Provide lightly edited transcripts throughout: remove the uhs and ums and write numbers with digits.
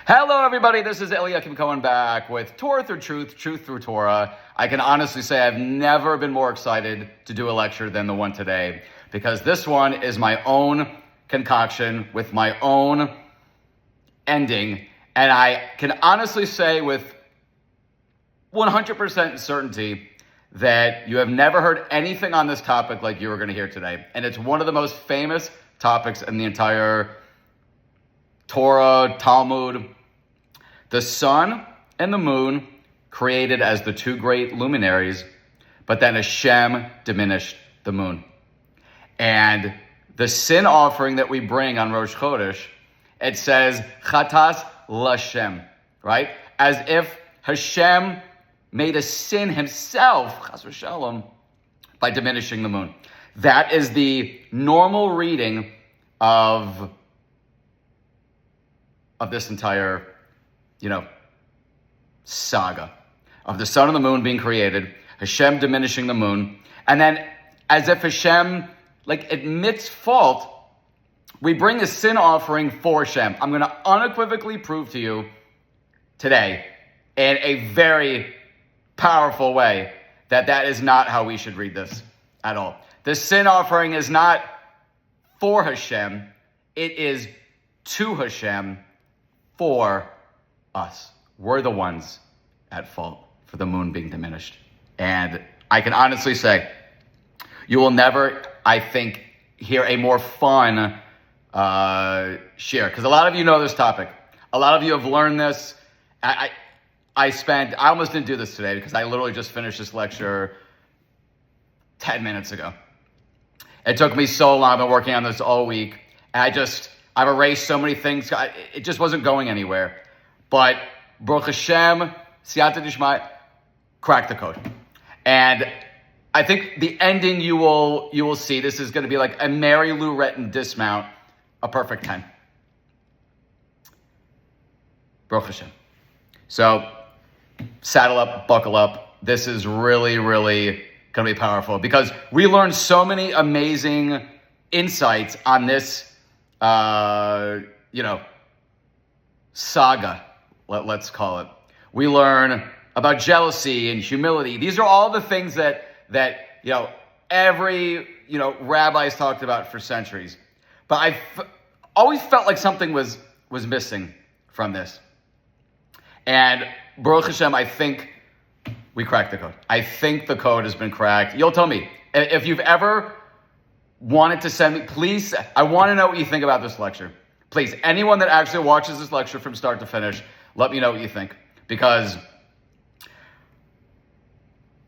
Hello, everybody. This is Eliakim Cohen back with Torah Through Truth, Truth Through Torah. I can honestly say I've never been more excited to do a lecture than the one today, because this one is my own concoction with my own ending. And I can honestly say with 100% certainty that you have never heard anything on this topic like you are going to hear today. And it's one of the most famous topics in the entire Torah, Talmud. The sun and the moon created as the two great luminaries, but then Hashem diminished the moon. And the sin offering that we bring on Rosh Chodesh, it says, Chatas l'Hashem, right? As if Hashem made a sin himself, Chas v'shalom, by diminishing the moon. That is the normal reading of this entire saga of the sun and the moon being created, Hashem diminishing the moon, and then as if Hashem admits fault, we bring a sin offering for Hashem. I'm going to unequivocally prove to you today in a very powerful way that is not how we should read this at all. The sin offering is not for Hashem, it is to Hashem for us. We're the ones at fault for the moon being diminished. And I can honestly say, you will never, I think, hear a more fun share. Because a lot of you know this topic. A lot of you have learned this. I almost didn't do this today because I literally just finished this lecture 10 minutes ago. It took me so long. I've been working on this all week. And I've erased so many things. It just wasn't going anywhere. But Baruch Hashem, Siyata Dishmai, cracked the code. And I think the ending you will see, this is going to be like a Mary Lou Retton dismount, a perfect 10. Baruch Hashem. So, saddle up, buckle up. This is really, really going to be powerful because we learned so many amazing insights on this, saga, let's call it. We learn about jealousy and humility. These are all the things that every rabbi's talked about for centuries. But I've always felt like something was missing from this. And Baruch Hashem, I think we cracked the code. I think the code has been cracked. You'll tell me if you've ever wanted to send me. Please, I want to know what you think about this lecture. Please, anyone that actually watches this lecture from start to finish, let me know what you think. Because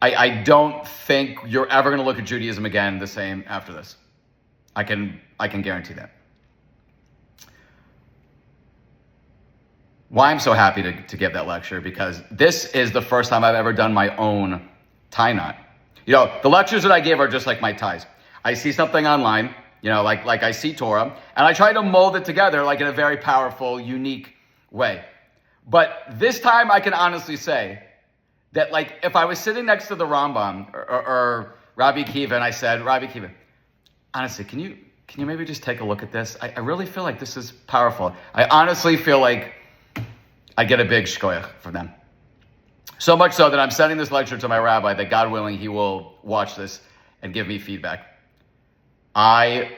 I don't think you're ever going to look at Judaism again the same after this. I can guarantee that. Why I'm so happy to give that lecture, because this is the first time I've ever done my own tie knot. The lectures that I give are just like my ties. I see something online, like I see Torah, and I try to mold it together like in a very powerful, unique way. But this time I can honestly say that if I was sitting next to the Rambam or Rabbi Akiva and I said, Rabbi Akiva, honestly, can you maybe just take a look at this? I really feel like this is powerful. I honestly feel like I get a big shkoyach from them. So much so that I'm sending this lecture to my rabbi that God willing, he will watch this and give me feedback. I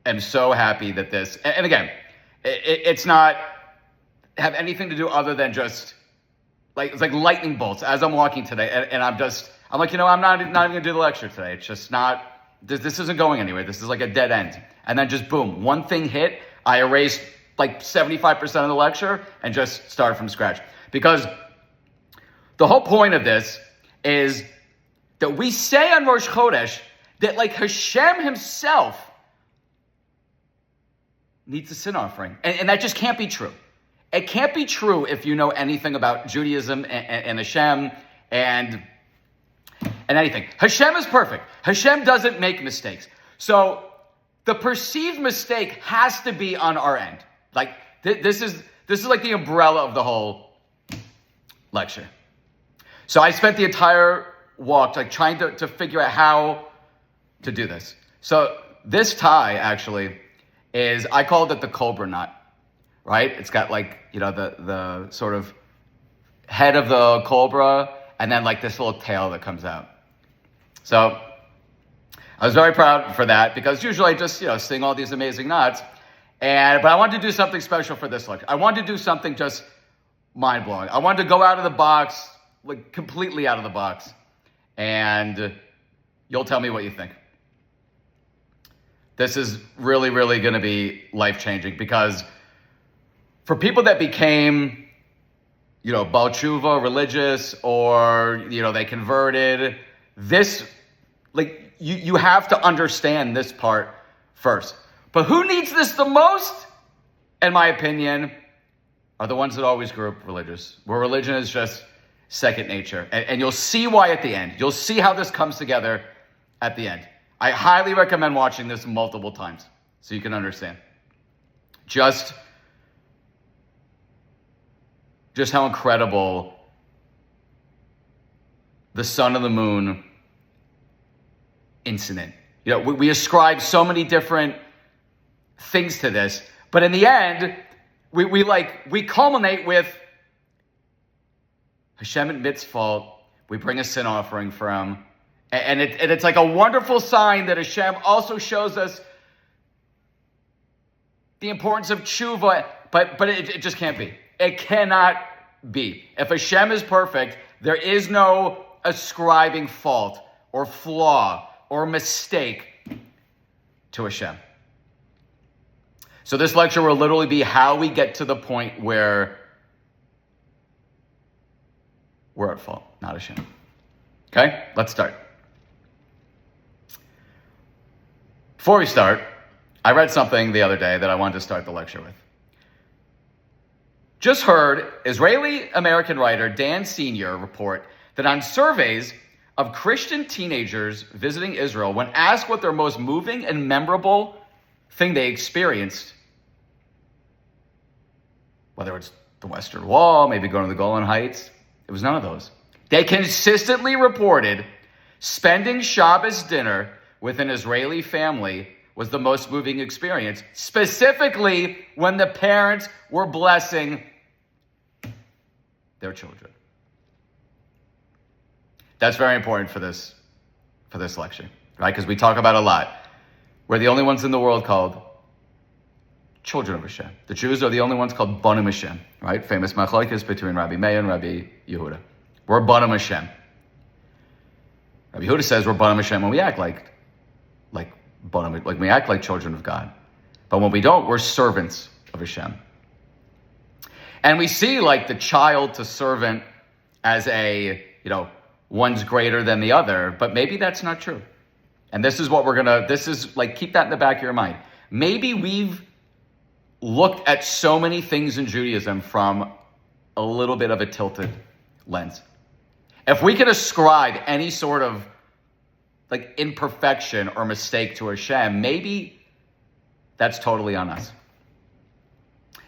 am so happy that this, and again, it's not have anything to do other than just it's like lightning bolts as I'm walking today. And I'm like, I'm not even going to do the lecture today. It's just not, this isn't going anywhere. This is like a dead end. And then just boom, one thing hit, I erased 75% of the lecture and just started from scratch. Because the whole point of this is that we say on Rosh Chodesh that Hashem himself needs a sin offering. And that just can't be true. It can't be true if you know anything about Judaism and Hashem and anything. Hashem is perfect. Hashem doesn't make mistakes. So the perceived mistake has to be on our end. This is like the umbrella of the whole lecture. So I spent the entire walk trying to figure out how to do this. So this tie actually is, I called it the cobra knot. right? It's got like, the sort of head of the cobra and then like this little tail that comes out. So I was very proud for that because usually I just, sing all these amazing knots. But I wanted to do something special for this lecture. I wanted to do something just mind-blowing. I wanted to go out of the box, like completely out of the box. And you'll tell me what you think. This is really, really going to be life-changing because for people that became, Baal Tshuva, religious, or, they converted, this, like, you have to understand this part first. But who needs this the most, in my opinion, are the ones that always grew up religious, where religion is just second nature. And you'll see why at the end. You'll see how this comes together at the end. I highly recommend watching this multiple times so you can understand just how incredible the sun and the moon incident. We ascribe so many different things to this, but in the end, we culminate with Hashem admits fault. We bring a sin offering for him. And it's like a wonderful sign that Hashem also shows us the importance of tshuva, but it just can't be. It cannot be. If Hashem is perfect, there is no ascribing fault or flaw or mistake to Hashem. So this lecture will literally be how we get to the point where we're at fault, not Hashem. Okay, let's start. Before we start, I read something the other day that I wanted to start the lecture with. Just heard Israeli-American writer Dan Senior report that on surveys of Christian teenagers visiting Israel, when asked what their most moving and memorable thing they experienced, whether it's the Western Wall, maybe going to the Golan Heights, it was none of those. They consistently reported spending Shabbos dinner with an Israeli family was the most moving experience, specifically when the parents were blessing their children. That's very important for this lecture, right? Because we talk about a lot. We're the only ones in the world called children of Hashem. The Jews are the only ones called Banim Hashem, right? Famous machlokes between Rabbi Meir and Rabbi Yehuda. We're Banim Hashem. Rabbi Yehuda says we're Banim Hashem when we act like Banim, like we act like children of God. But when we don't, we're servants of Hashem. And we see like the child to servant as one's greater than the other, but maybe that's not true. And this is what keep that in the back of your mind. Maybe we've looked at so many things in Judaism from a little bit of a tilted lens. If we can ascribe any sort of like imperfection or mistake to Hashem, maybe that's totally on us.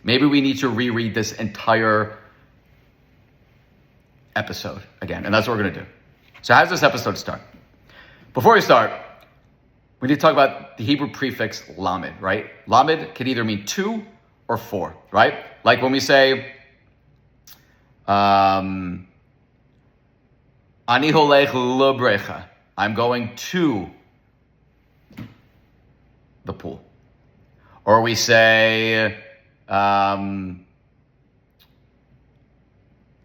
Maybe we need to reread this entire episode again, and that's what we're going to do. So how does this episode start? Before we start, we need to talk about the Hebrew prefix lamed, right? Lamed can either mean 2 or 4, right? Like when we say, Ani holech lebrecha, I'm going to the pool. Or we say,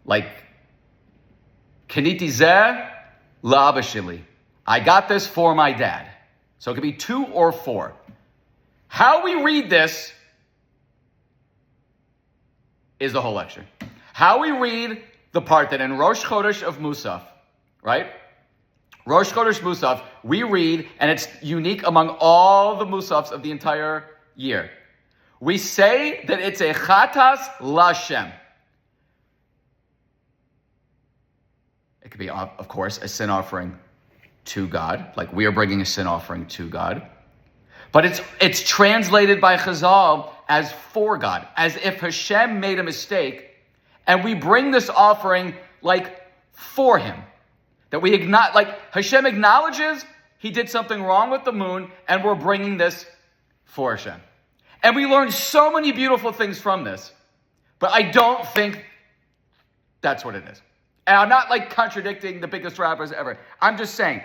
like, Kaniti zeh la'aba shili, I got this for my dad. So it could be 2 or 4. How we read this is the whole lecture. How we read the part that in Rosh Chodesh of Musaf, right? Rosh Chodesh Musaf, we read, and it's unique among all the Musafs of the entire year. We say that it's a chatas lashem. It could be, of course, a sin offering to God, like we are bringing a sin offering to God. But it's translated by Chazal as for God, as if Hashem made a mistake, and we bring this offering like for him. That Hashem acknowledges he did something wrong with the moon, and we're bringing this for Hashem. And we learn so many beautiful things from this, but I don't think that's what it is. And I'm not like contradicting the biggest rappers ever. I'm just saying,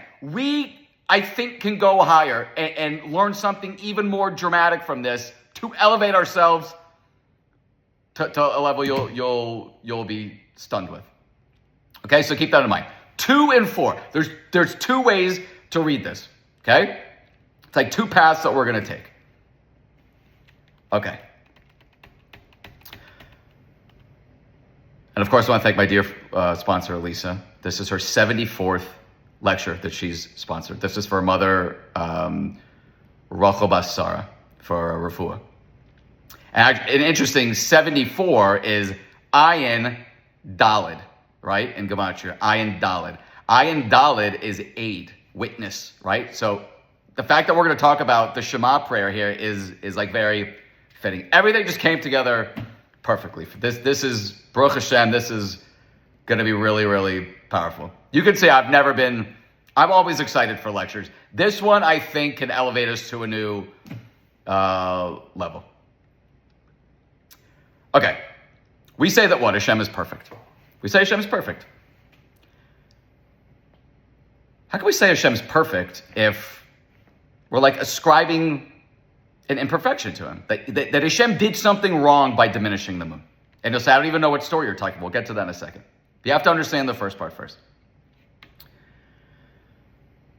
I think, can go higher and learn something even more dramatic from this to elevate ourselves to a level you'll be stunned with. Okay, so keep that in mind. 2 and 4. There's 2 ways to read this. Okay, it's like 2 paths that we're gonna take. Okay. And of course, I want to thank my dear sponsor, Elisa. This is her 74th lecture that she's sponsored. This is for her mother, Rachel Bas Sarah, for refuah. And an interesting 74 is Ayin Dalid, right? In Gematria, Ayin Dalid. Ayin Dalid is aid, witness, right? So the fact that we're going to talk about the Shema prayer here is like very fitting. Everything just came together perfectly. This is, Baruch Hashem, this is going to be really, really powerful. You could say I'm always excited for lectures. This one, I think, can elevate us to a new level. Okay. We say that what? Hashem is perfect. We say Hashem is perfect. How can we say Hashem is perfect if we're like ascribing an imperfection to him? That Hashem did something wrong by diminishing the moon. And you'll say, I don't even know what story you're talking about. We'll get to that in a second. But you have to understand the first part first.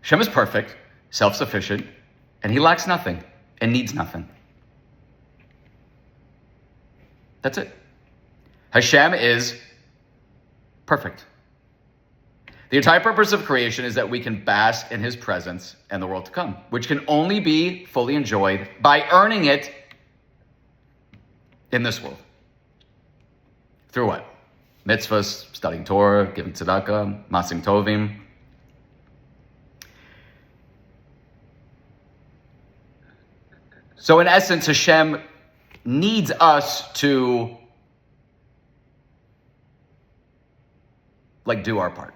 Hashem is perfect, self-sufficient, and he lacks nothing and needs nothing. That's it. Hashem is perfect. The entire purpose of creation is that we can bask in his presence and the world to come, which can only be fully enjoyed by earning it in this world. Through what? Mitzvahs, studying Torah, giving tzedakah, masim tovim. So in essence, Hashem needs us to do our part,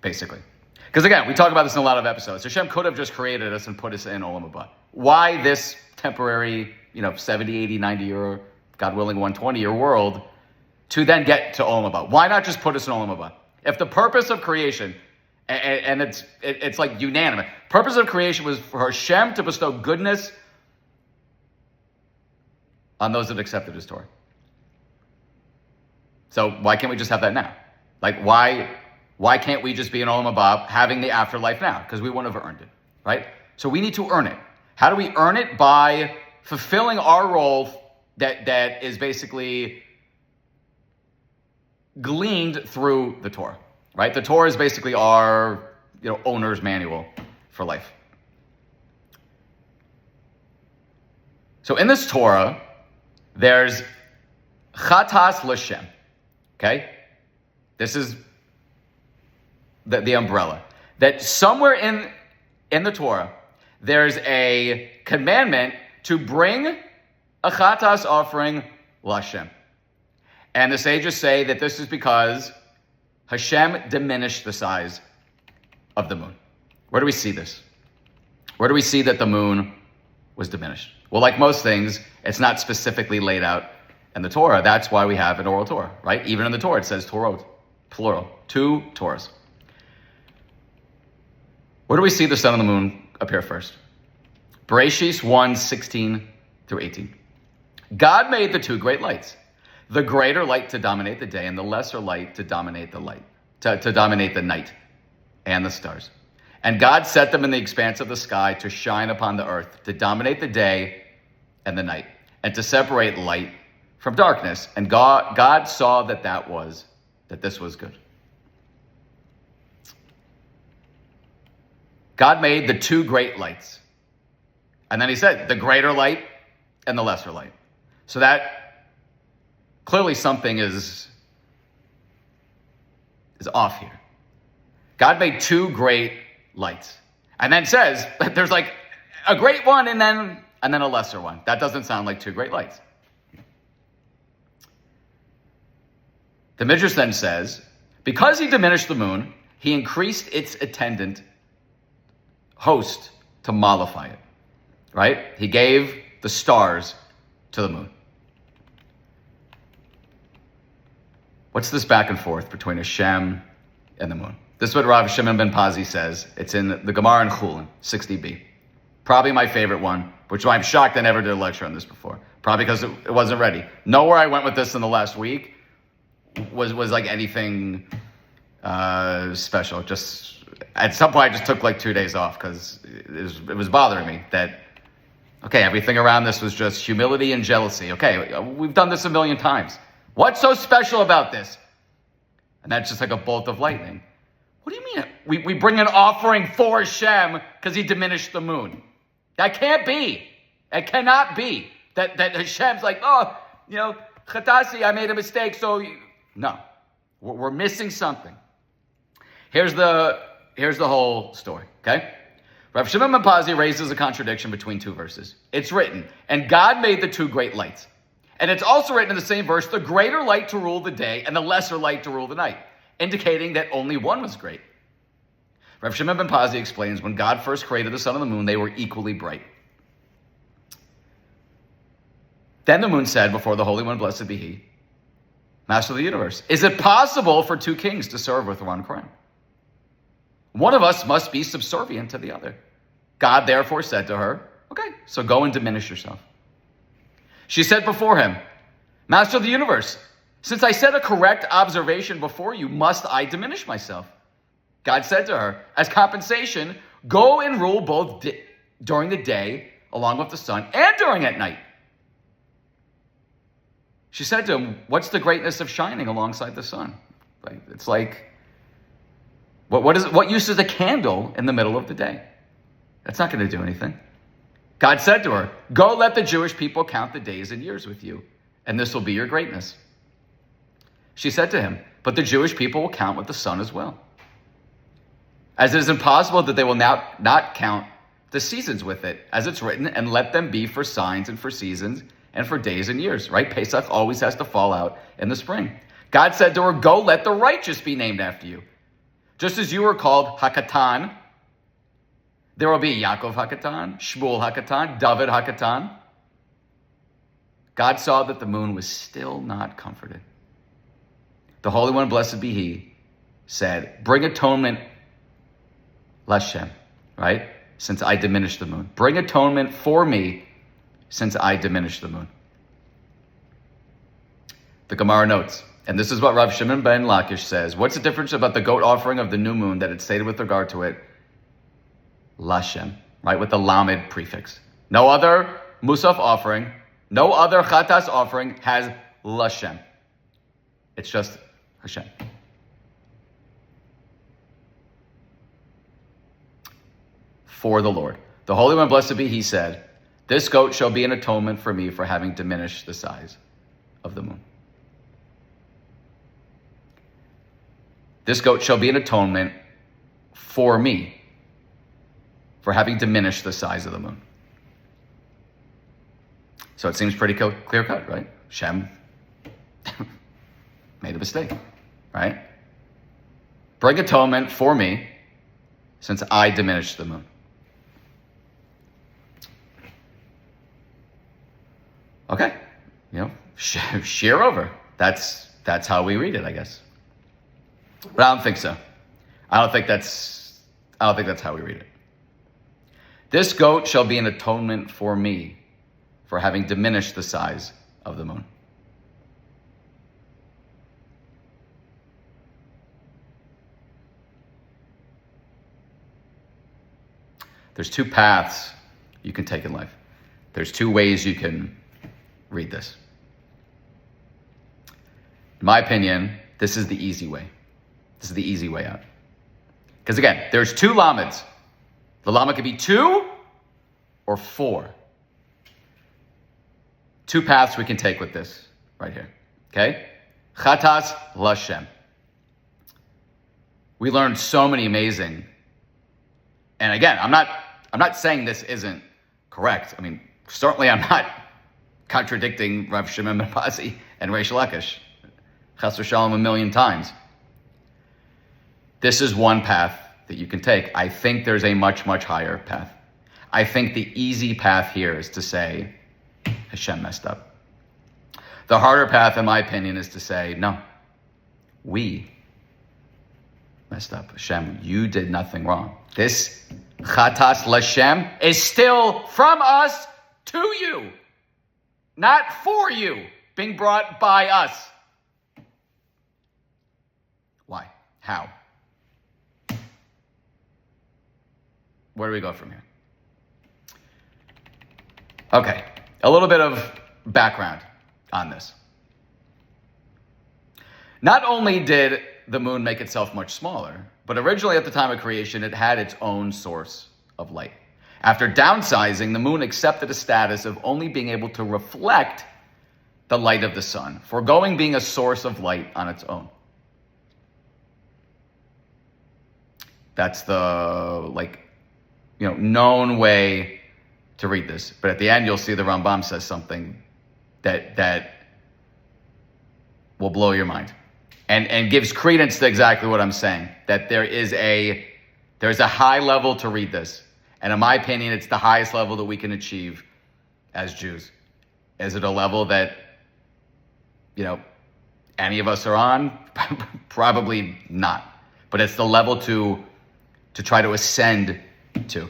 basically. Because again, we talk about this in a lot of episodes. Hashem could have just created us and put us in Olam Haba. Why this temporary, 70, 80, 90 year, God willing, 120 year world to then get to Olam Haba? Why not just put us in Olam Haba? If the purpose of creation, and it's like unanimous, purpose of creation was for Hashem to bestow goodness on those that accepted his Torah. So why can't we just have that now? Like, why can't we just be in Olam Haba having the afterlife now? Because we wouldn't have earned it, right? So we need to earn it. How do we earn it? By fulfilling our role that is basically gleaned through the Torah, right? The Torah is basically our owner's manual for life. So in this Torah, there's chatas l'Shem, okay? This is the umbrella. That somewhere in the Torah, there's a commandment to bring a chatas offering l'Hashem. And the sages say that this is because Hashem diminished the size of the moon. Where do we see this? Where do we see that the moon was diminished? Well, like most things, it's not specifically laid out in the Torah. That's why we have an oral Torah, right? Even in the Torah, it says Torot, plural, 2 Torahs. Where do we see the sun and the moon appear first? Bereshis 1:16 through 18. God made the 2 great lights, the greater light to dominate the day and the lesser light to dominate the light, to dominate the night and the stars. And God set them in the expanse of the sky to shine upon the earth, to dominate the day and the night, and to separate light from darkness. And God saw that this was good. God made the 2 great lights. And then he said, the greater light and the lesser light. So that clearly something is off here. God made 2 great lights. And then says that there's like a great one and then a lesser one. That doesn't sound like 2 great lights. The Midrash then says, because he diminished the moon, he increased its attendant host to mollify it, right? He gave the stars to the moon. What's this back and forth between Hashem and the moon? This is what Rav Shimon ben Pazi says. It's in the Gemara in Chulin, 60b. Probably my favorite one, which I'm shocked I never did a lecture on this before. Probably because it wasn't ready. Nowhere I went with this in the last week was like anything special. Just at some point I just took like 2 days off because it was bothering me that, okay, everything around this was just humility and jealousy. Okay, we've done this a million times. What's so special about this? And that's just like a bolt of lightning. What do you mean? We bring an offering for Hashem because he diminished the moon. That can't be. It cannot be. That Hashem's like, oh, Chatasi, I made a mistake, so... No. We're missing something. Here's the whole story, okay? Rav Shimon ben Pazi raises a contradiction between two verses. It's written, and God made the two great lights. And it's also written in the same verse, the greater light to rule the day and the lesser light to rule the night, indicating that only one was great. Rav Shimon ben Pazi explains, when God first created the sun and the moon, they were equally bright. Then the moon said, before the Holy One, blessed be he, Master of the universe, is it possible for two kings to serve with one crown? One of us must be subservient to the other. God therefore said to her, okay, so go and diminish yourself. She said before him, Master of the universe, since I said a correct observation before you, must I diminish myself? God said to her, as compensation, go and rule both during the day, along with the sun, and during at night. She said to him, what's the greatness of shining alongside the sun? It's like, what use is a candle in the middle of the day? That's not going to do anything. God said to her, go let the Jewish people count the days and years with you, and this will be your greatness. She said to him, but the Jewish people will count with the sun as well. As it is impossible that they will now not count the seasons with it, as it's written, and let them be for signs and for seasons and for days and years, right? Pesach always has to fall out in the spring. God said to her, go let the righteous be named after you. Just as you were called Hakatan, there will be Yaakov Hakatan, Shmuel Hakatan, David Hakatan. God saw that the moon was still not comforted. The Holy One, blessed be he, said, bring atonement, Lashem, right? Since I diminished the moon. Bring atonement for me, since I diminished the moon. The Gemara notes, and this is what Rav Shimon ben Lakish says, what's the difference about the goat offering of the new moon that it's stated with regard to it? Lashem, right, with the lamed prefix. No other musaf offering, no other chatas offering has Lashem. It's just Hashem. For the Lord. The Holy One, blessed be he, said, this goat shall be an atonement for me for having diminished the size of the moon. This goat shall be an atonement for me for having diminished the size of the moon. So it seems pretty clear cut, right? Shem made a mistake, right? Bring atonement for me since I diminished the moon. Okay, shear over. That's how we read it, I guess. But I don't think so. I don't think that's how we read it. This goat shall be an atonement for me for having diminished the size of the moon. There's two paths you can take in life. There's two ways you can read this. In my opinion, this is the easy way. This is the easy way out. Because again, there's two lameds. The lamed could be 2 or 4. Two paths we can take with this right here. Okay? Chatas Lashem. We learned so many amazing. And again, I'm not saying this isn't correct. I mean, certainly I'm not contradicting Rav Shimon ben Pazi and Reish Lakish. Chas v'shalom a million times. This is one path that you can take. I think there's a much, much higher path. I think the easy path here is to say, Hashem messed up. The harder path, in my opinion, is to say, no, we messed up. Hashem, you did nothing wrong. This chatas l'Hashem is still from us to you, not for you, being brought by us. Why? How? Where do we go from here? Okay, a little bit of background on this. Not only did the moon make itself much smaller, but originally at the time of creation, it had its own source of light. After downsizing, the moon accepted a status of only being able to reflect the light of the sun, foregoing being a source of light on its own. That's the known way to read this. But at the end, you'll see the Rambam says something that will blow your mind and gives credence to exactly what I'm saying, that there's a high level to read this. And in my opinion, it's the highest level that we can achieve as Jews. Is it a level that, any of us are on? Probably not. But it's the level to try to ascend to.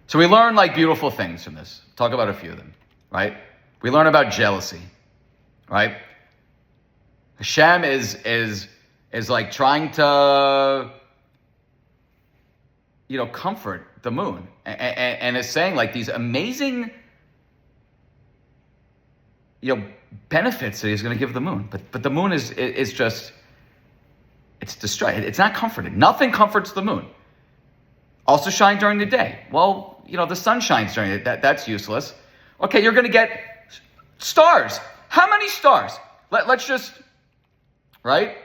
So we learn beautiful things from this. Talk about a few of them, right? We learn about jealousy, right? Hashem is like trying to, comfort the moon, and is saying these amazing, benefits that he's going to give the moon. But the moon is just, it's distracted. It's not comforted. Nothing comforts the moon. Also shine during the day. Well, the sun shines during the day. That's useless. Okay, you're going to get stars. How many stars? Let's just, right?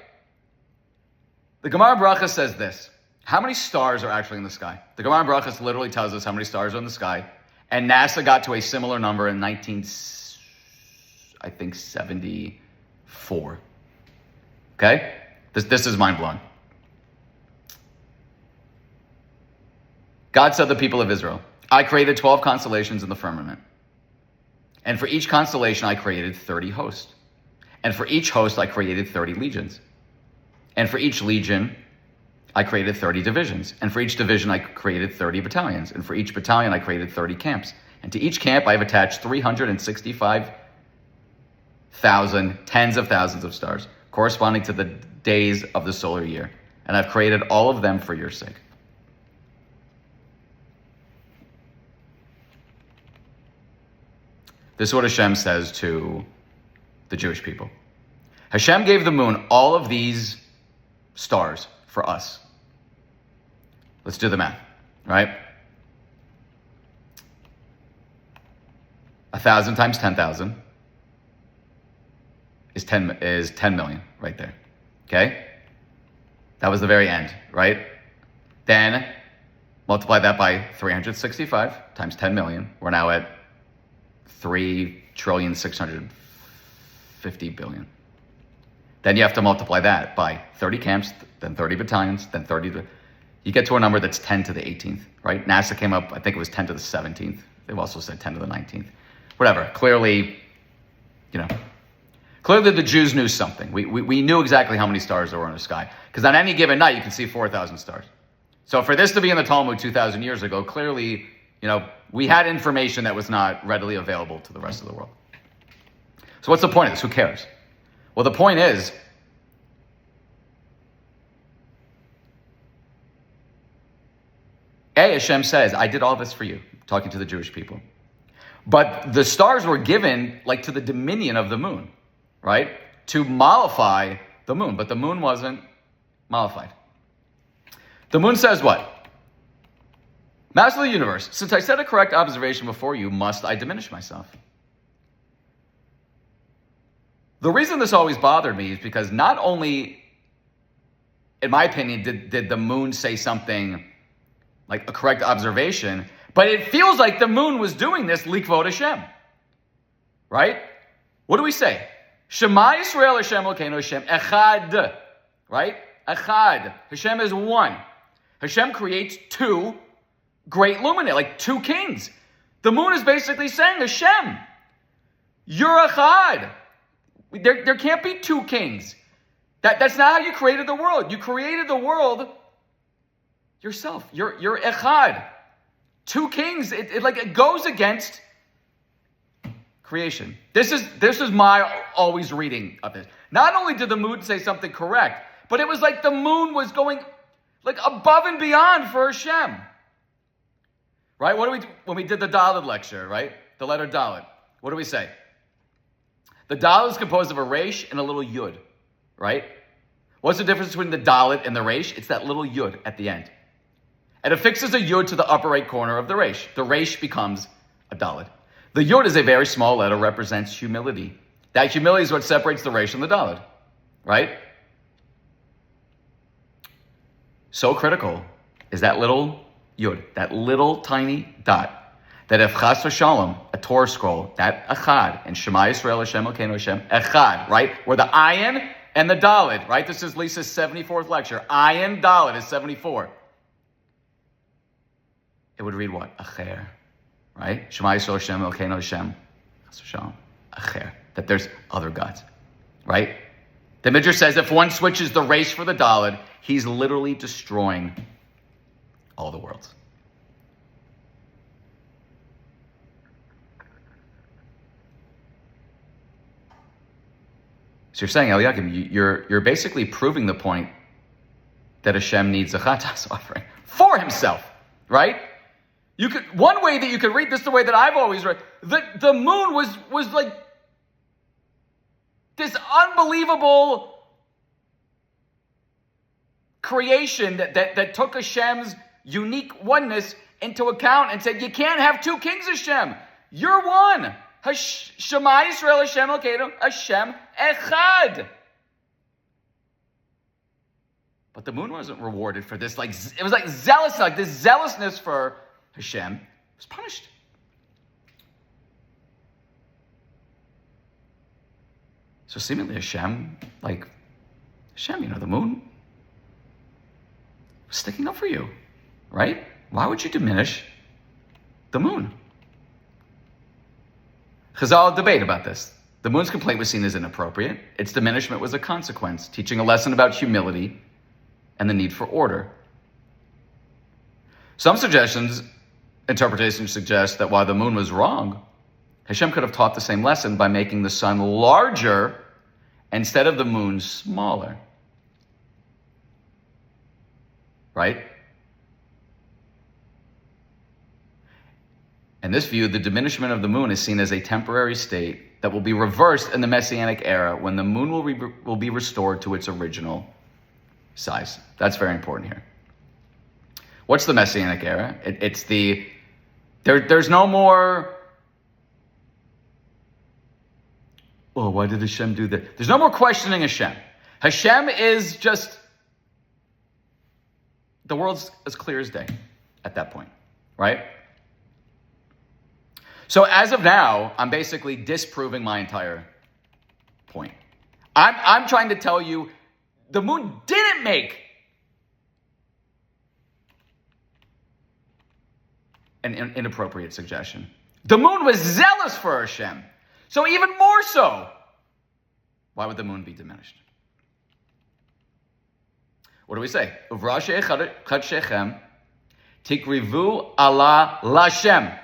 The Gemara Brachas says this. How many stars are actually in the sky? The Gemara Brachas literally tells us how many stars are in the sky. And NASA got to a similar number in 1974. Okay? This is mind-blowing. God said to the people of Israel, I created 12 constellations in the firmament. And for each constellation, I created 30 hosts. And for each host, I created 30 legions. And for each legion, I created 30 divisions. And for each division, I created 30 battalions. And for each battalion, I created 30 camps. And to each camp, I have attached 365,000, tens of thousands of stars, corresponding to the days of the solar year. And I've created all of them for your sake. This is what Hashem says to the Jewish people. Hashem gave the moon all of these stars for us. Let's do the math, right? 1,000 times 10,000 is 10 million right there. Okay? That was the very end, right? Then multiply that by 365 times 10 million. We're now at 3,650,000,000,000. Then you have to multiply that by 30 camps, then 30 battalions, then 30. You get to a number that's 10 to the 18th, right? NASA came up, I think it was 10 to the 17th. They've also said 10 to the 19th. Whatever. Clearly, clearly the Jews knew something. We knew exactly how many stars there were in the sky. Because on any given night, you can see 4,000 stars. So for this to be in the Talmud 2,000 years ago, clearly, we had information that was not readily available to the rest of the world. So what's the point of this? Who cares? Well, the point is, Hashem says, I did all this for you, talking to the Jewish people. But the stars were given to the dominion of the moon, right? To mollify the moon, but the moon wasn't mollified. The moon says what? Master of the universe, since I said a correct observation before you, must I diminish myself? The reason this always bothered me is because not only, in my opinion, did the moon say something like a correct observation, but it feels like the moon was doing this likvod Hashem. Right? What do we say? Shema Yisrael Hashem Elokeinu Hashem Echad. Right? Echad. Hashem is one. Hashem creates two great luminaries, two kings. The moon is basically saying, Hashem, You're echad. There can't be two kings. That's not how you created the world. You created the world yourself. You're echad. Two kings. It goes against creation. This is my always reading of this. Not only did the moon say something correct, but it was like the moon was going like above and beyond for Hashem. Right? What do we do when we did the Dalet lecture, right? The letter Dalet. What do we say? The Dalet is composed of a resh and a little yud, right? What's the difference between the Dalet and the resh? It's that little yud at the end. And it fixes a yud to the upper right corner of the resh. The resh becomes a Dalet. The yud is a very small letter, represents humility. That humility is what separates the resh from the Dalet, right? So critical is that little yud, that little tiny dot, that if chas v'shalom, a Torah scroll, that echad, and Shema Yisrael Hashem Elokeinu Hashem, echad, right? Where the ayin and the dalet, right? This is Lisa's 74th lecture. Ayin, dalet is 74. It would read what? Acher, right? Shema Yisrael Hashem Elokeinu Hashem, chas v'shalom, acher. That there's other gods, right? The Midrash says if one switches the resh for the dalet, he's literally destroying all the worlds. So you're saying, Eliakim, you're basically proving the point that Hashem needs a chatas offering for himself, right? One way that you could read this, the way that I've always read, the moon was like this unbelievable creation that took Hashem's unique oneness into account and said, you can't have two kings, Hashem. You're one. Shema Yisrael Hashem Elokeinu Hashem Echad. But the moon wasn't rewarded for this. It was like zealous, like this zealousness for Hashem was punished. So seemingly Hashem, the moon was sticking up for you, right? Why would you diminish the moon? Chazal debate about this. The moon's complaint was seen as inappropriate. Its diminishment was a consequence, teaching a lesson about humility and the need for order. Some interpretations suggest that while the moon was wrong, Hashem could have taught the same lesson by making the sun larger instead of the moon smaller. Right? In this view, the diminishment of the moon is seen as a temporary state that will be reversed in the Messianic era when the moon will be restored to its original size. That's very important here. What's the Messianic era? There's no more, why did Hashem do that? There's no more questioning Hashem. Hashem is just, the world's as clear as day at that point, right? So as of now, I'm basically disproving my entire point. I'm trying to tell you the moon didn't make an inappropriate suggestion. The moon was zealous for Hashem. So even more so, why would the moon be diminished? What do we say? Uvrash Chadshechem tikrivu ala Lashem.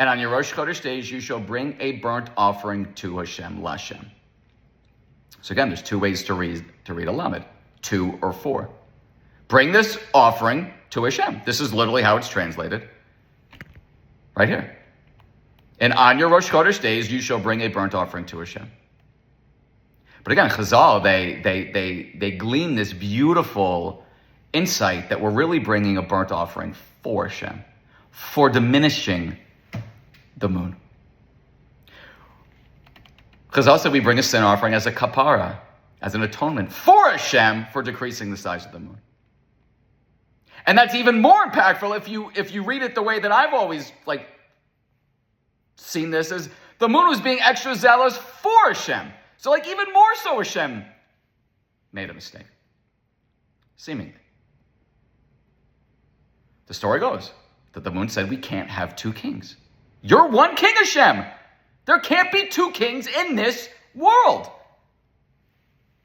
And on your Rosh Chodesh days, you shall bring a burnt offering to Hashem, Lashem. So again, there's two ways to read a lamed, 2 or 4. Bring this offering to Hashem. This is literally how it's translated, right here. And on your Rosh Chodesh days, you shall bring a burnt offering to Hashem. But again, Chazal, they glean this beautiful insight that we're really bringing a burnt offering for Hashem, for diminishing the moon. Chazal said we bring a sin offering as a kapara, as an atonement for Hashem for decreasing the size of the moon. And that's even more impactful if you read it the way that I've always seen this, as the moon was being extra zealous for Hashem. So even more so Hashem made a mistake. Seemingly. The story goes that the moon said we can't have two kings. You're one king, Hashem. There can't be two kings in this world.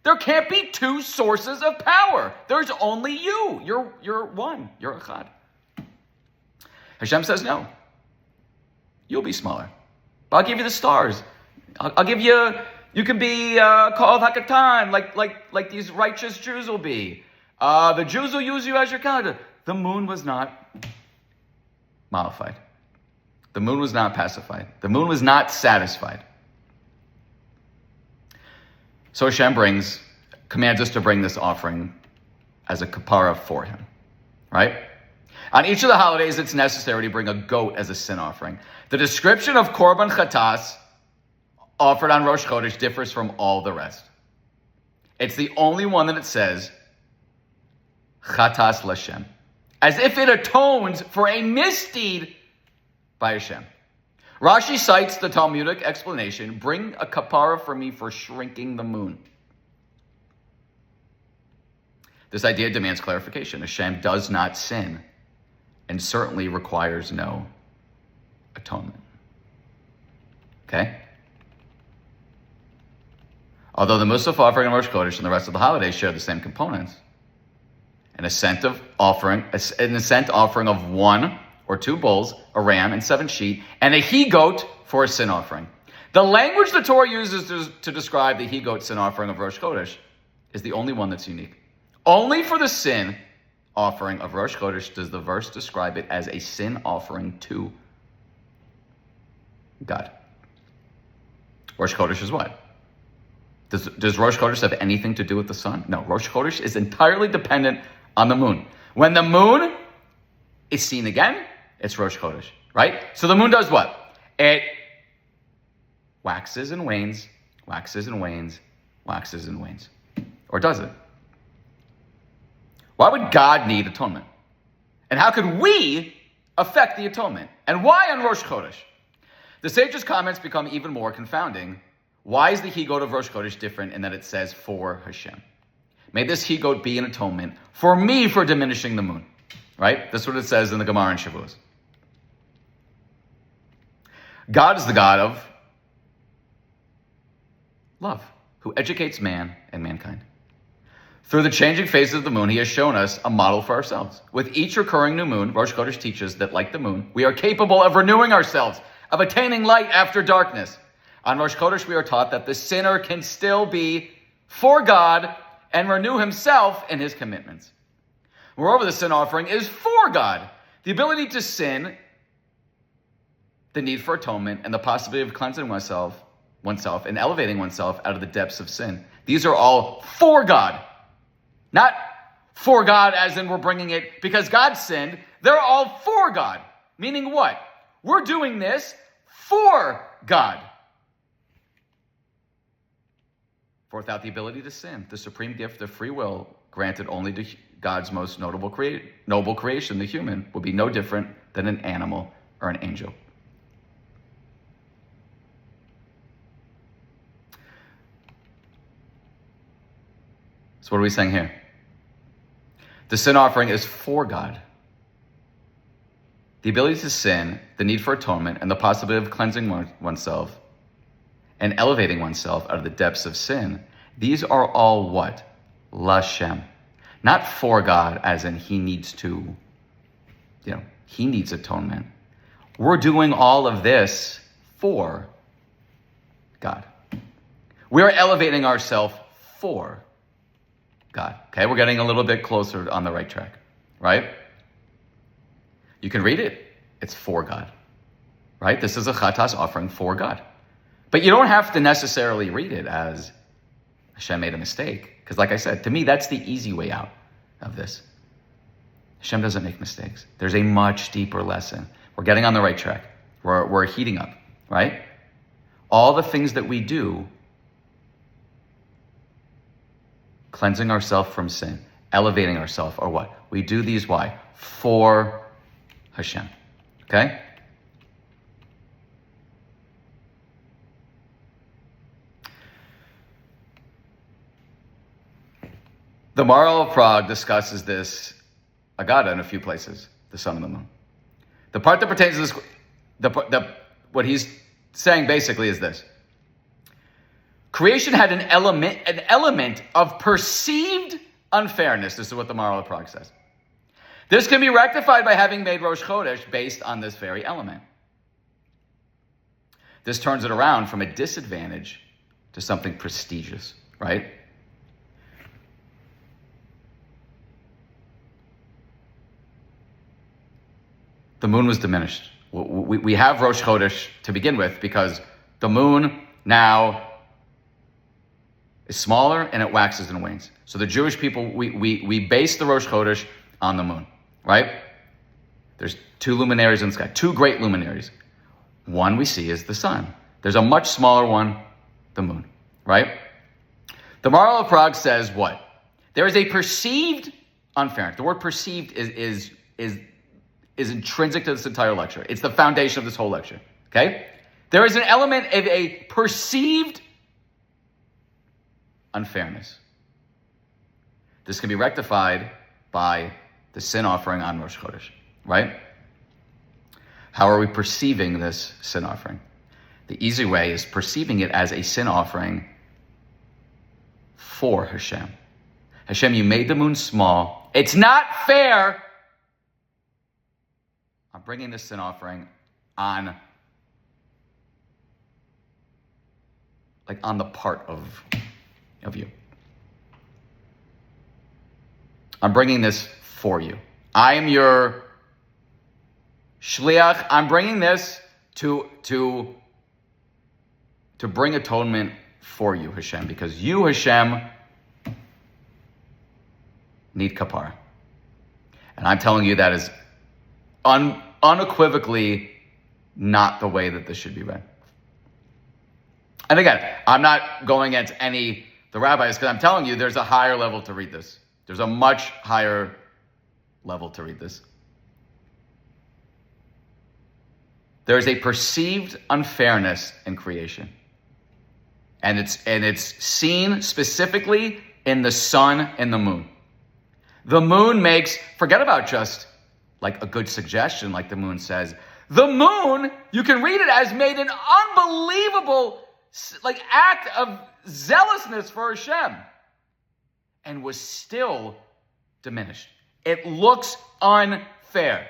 There can't be two sources of power. There's only you. You're one. You're Echad. Hashem says no. You'll be smaller. But I'll give you the stars. I'll give you. You can be called Hakatan, like these righteous Jews will be. The Jews will use you as your calendar. The moon was not mollified. The moon was not pacified. The moon was not satisfied. So Hashem commands us to bring this offering as a kapara for him, right? On each of the holidays, it's necessary to bring a goat as a sin offering. The description of Korban Chatas offered on Rosh Chodesh differs from all the rest. It's the only one that it says, Chatas Lashem, as if it atones for a misdeed by Hashem. Rashi cites the Talmudic explanation, bring a kapara for me for shrinking the moon. This idea demands clarification. Hashem does not sin and certainly requires no atonement. Okay? Although the Musaf offering and Rosh Chodesh and the rest of the holidays share the same components, an ascent offering of 1 or 2 bulls, a ram, and 7 sheep, and a he-goat for a sin offering. The language the Torah uses to describe the he-goat sin offering of Rosh Chodesh is the only one that's unique. Only for the sin offering of Rosh Chodesh does the verse describe it as a sin offering to God. Rosh Chodesh is what? Does Rosh Chodesh have anything to do with the sun? No, Rosh Chodesh is entirely dependent on the moon. When the moon is seen again, it's Rosh Chodesh, right? So the moon does what? It waxes and wanes, waxes and wanes, waxes and wanes. Or does it? Why would God need atonement? And how could we affect the atonement? And why on Rosh Chodesh? The sages' comments become even more confounding. Why is the he-goat of Rosh Chodesh different in that it says for Hashem? May this he-goat be an atonement for me for diminishing the moon. Right? That's what it says in the Gemara in Shavuos. God is the God of love, who educates man and mankind. Through the changing phases of the moon, he has shown us a model for ourselves. With each recurring new moon, Rosh Chodesh teaches that, like the moon, we are capable of renewing ourselves, of attaining light after darkness. On Rosh Chodesh, we are taught that the sinner can still be for God and renew himself in his commitments. Moreover, the sin offering is for God. The ability to sin, the need for atonement, and the possibility of cleansing oneself and elevating oneself out of the depths of sin. These are all for God. Not for God as in we're bringing it because God sinned. They're all for God. Meaning what? We're doing this for God. For without the ability to sin, the supreme gift of free will granted only to God's most noble creation, the human, would be no different than an animal or an angel. So what are we saying here? The sin offering is for God. The ability to sin, the need for atonement, and the possibility of cleansing oneself and elevating oneself out of the depths of sin, these are all what? Lashem. Not for God, as in he needs to, he needs atonement. We're doing all of this for God. We're elevating ourselves for God. Okay, we're getting a little bit closer on the right track, right? You can read it. It's for God, right? This is a chatas offering for God. But you don't have to necessarily read it as Hashem made a mistake. Because like I said, to me, that's the easy way out of this. Hashem doesn't make mistakes. There's a much deeper lesson. We're getting on the right track. We're heating up, right? All the things that we do, cleansing ourselves from sin, elevating ourselves, or what? We do these, why? For Hashem, okay? The Maharal of Prague discusses this Agada in a few places, the sun and the moon. The part that pertains to this, what he's saying basically is this. Creation had an element of perceived unfairness. This is what the moral of Prague says. This can be rectified by having made Rosh Chodesh based on this very element. This turns it around from a disadvantage to something prestigious, right? The moon was diminished. We have Rosh Chodesh to begin with because the moon now is smaller and it waxes and wanes. So the Jewish people, we base the Rosh Chodesh on the moon, right? There's two luminaries in the sky, two great luminaries. One we see is the sun. There's a much smaller one, the moon, right? The moral of Prague says what? There is a perceived unfairness. The word perceived is intrinsic to this entire lecture. It's the foundation of this whole lecture, okay? There is an element of a perceived unfairness. This can be rectified by the sin offering on Rosh Chodesh, right? How are we perceiving this sin offering? The easy way is perceiving it as a sin offering for Hashem. Hashem, you made the moon small. It's not fair. I'm bringing this sin offering on the part of you. I'm bringing this for you. I am your shliach. I'm bringing this to bring atonement for you, Hashem, because you, Hashem, need kapara. And I'm telling you that is unequivocally not the way that this should be read. And again, I'm not going against the rabbis, because I'm telling you there's a higher level to read this. There's a much higher level to read this. There is a perceived unfairness in creation. And it's seen specifically in the sun and the moon. The moon makes, forget about just like a good suggestion, like the moon says. The moon, you can read it as made an unbelievable act of zealousness for Hashem and was still diminished. It looks unfair.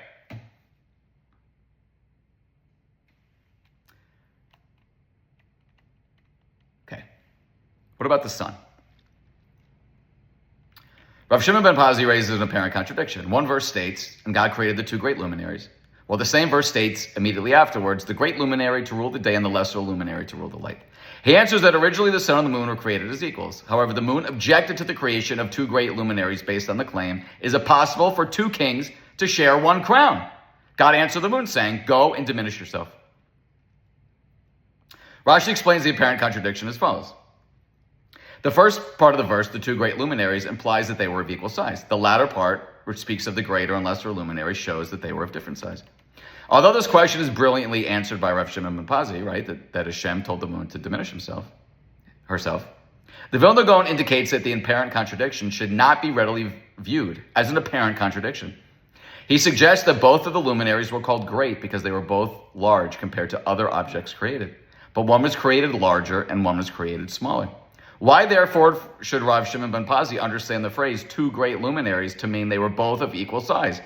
Okay. What about the sun? Rav Shimon ben Pazi raises an apparent contradiction. One verse states, and God created the two great luminaries. Well, the same verse states immediately afterwards, the great luminary to rule the day and the lesser luminary to rule the light. He answers that originally the sun and the moon were created as equals. However, the moon objected to the creation of two great luminaries based on the claim, is it possible for two kings to share one crown? God answered the moon saying, go and diminish yourself. Rashi explains the apparent contradiction as follows. The first part of the verse, the two great luminaries, implies that they were of equal size. The latter part, which speaks of the greater and lesser luminary, shows that they were of different size. Although this question is brilliantly answered by Rav Shimon ben Pazi, right, that Hashem told the moon to diminish herself, the Vilna Gaon indicates that the apparent contradiction should not be readily viewed as an apparent contradiction. He suggests that both of the luminaries were called great because they were both large compared to other objects created. But one was created larger and one was created smaller. Why, therefore, should Rav Shimon ben Pazi understand the phrase two great luminaries to mean they were both of equal size?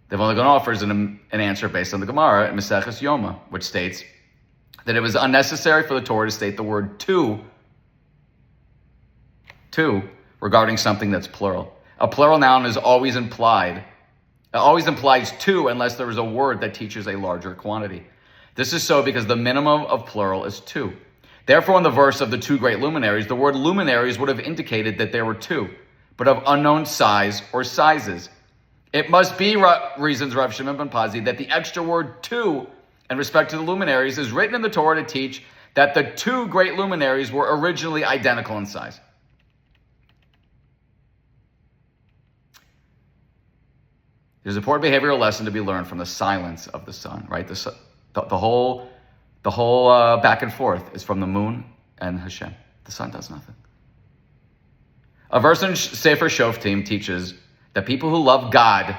The Vilna Gaon offers an answer based on the Gemara in Maseches Yoma, which states that it was unnecessary for the Torah to state the word two regarding something that's plural. A plural noun is always implies two unless there is a word that teaches a larger quantity. This is so because the minimum of plural is two. Therefore, in the verse of the two great luminaries, the word luminaries would have indicated that there were two, but of unknown size or sizes. It must be, reasons Rav Shimon ben Pazi, that the extra word two in respect to the luminaries is written in the Torah to teach that the two great luminaries were originally identical in size. There's an important behavioral lesson to be learned from the silence of the sun, right? The whole back and forth is from the moon and Hashem. The sun does nothing. A verse in Sefer Shoftim teaches that people who love God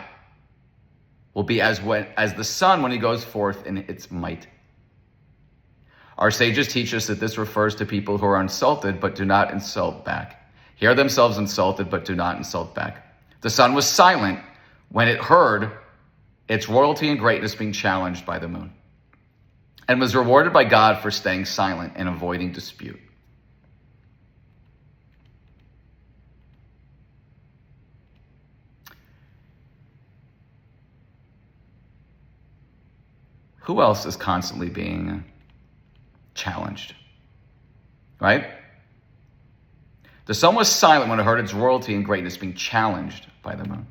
will be as the sun when he goes forth in its might. Our sages teach us that this refers to people who are insulted but do not insult back. Hear themselves insulted but do not insult back. The sun was silent when it heard its royalty and greatness being challenged by the moon, and was rewarded by God for staying silent and avoiding dispute. Who else is constantly being challenged? Right? The sun was silent when it heard its royalty and greatness being challenged by the moon.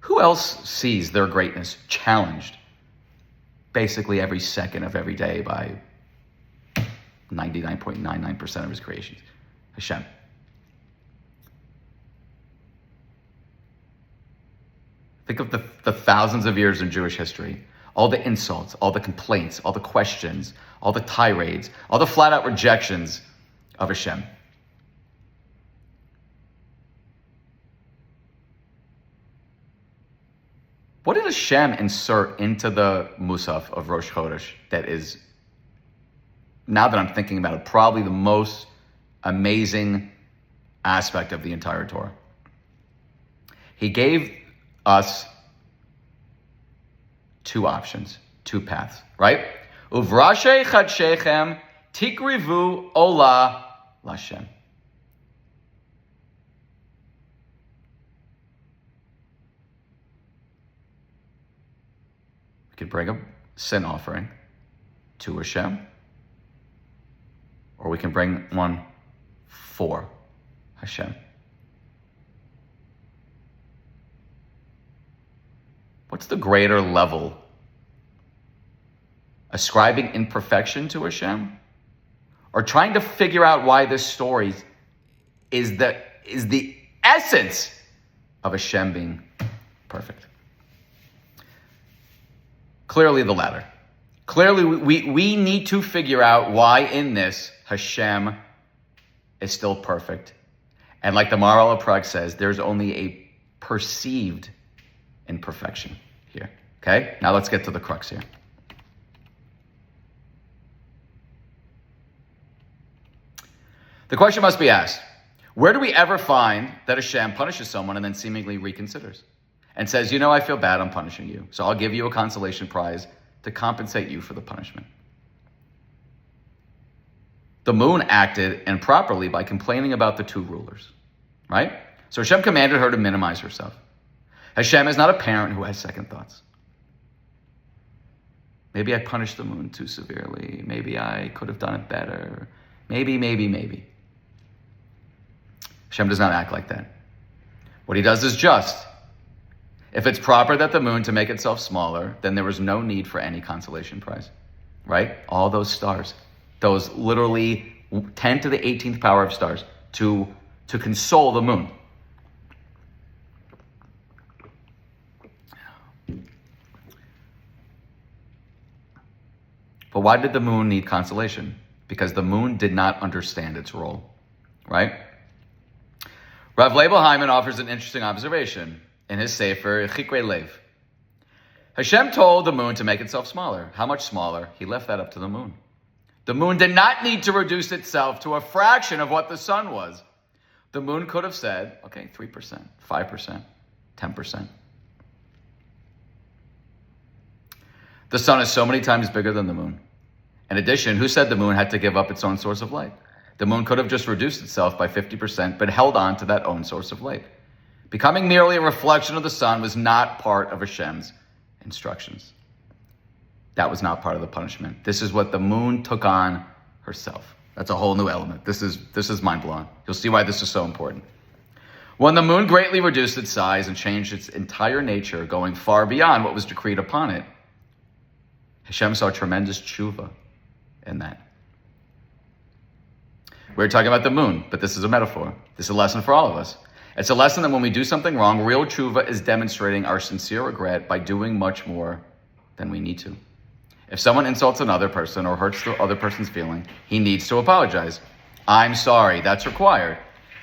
Who else sees their greatness challenged basically every second of every day by 99.99% of his creations? Hashem. Think of the thousands of years in Jewish history. All the insults, all the complaints, all the questions, all the tirades, all the flat-out rejections of Hashem. What did Hashem insert into the Musaf of Rosh Chodesh that is, now that I'm thinking about it, probably the most amazing aspect of the entire Torah? He gave us two options, two paths, right? Uvrashe chadshechem tikrivu ola lashem. We could bring a sin offering to Hashem, or we can bring one for Hashem. What's the greater level? Ascribing imperfection to Hashem? Or trying to figure out why this story is the essence of Hashem being perfect? Clearly the latter. Clearly we need to figure out why in this Hashem is still perfect. And like the Maharal Prague says, there's only a perceived imperfection here. Okay? Now let's get to the crux here. The question must be asked, where do we ever find that Hashem punishes someone and then seemingly reconsiders and says, you know, I feel bad, I'm punishing you, so I'll give you a consolation prize to compensate you for the punishment? The moon acted improperly by complaining about the two rulers, right? So Hashem commanded her to minimize herself. Hashem is not a parent who has second thoughts. Maybe I punished the moon too severely. Maybe I could have done it better. Maybe. Hashem does not act like that. What he does is just. If it's proper that the moon to make itself smaller, then there was no need for any consolation prize, right? All those stars, those literally 10 to the 18th power of stars to console the moon. But why did the moon need consolation? Because the moon did not understand its role, right? Rav Leibel Hyman offers an interesting observation in his Sefer, Chikre Lev. Hashem told the moon to make itself smaller. How much smaller? He left that up to the moon. The moon did not need to reduce itself to a fraction of what the sun was. The moon could have said, okay, 3%, 5%, 10%. The sun is so many times bigger than the moon. In addition, who said the moon had to give up its own source of light? The moon could have just reduced itself by 50%, but held on to that own source of light. Becoming merely a reflection of the sun was not part of Hashem's instructions. That was not part of the punishment. This is what the moon took on herself. That's a whole new element. This is mind-blowing. You'll see why this is so important. When the moon greatly reduced its size and changed its entire nature, going far beyond what was decreed upon it, Hashem saw tremendous tshuva in that. We're talking about the moon, but this is a metaphor. This is a lesson for all of us. It's a lesson that when we do something wrong, real tshuva is demonstrating our sincere regret by doing much more than we need to. If someone insults another person or hurts the other person's feeling, he needs to apologize. I'm sorry, that's required.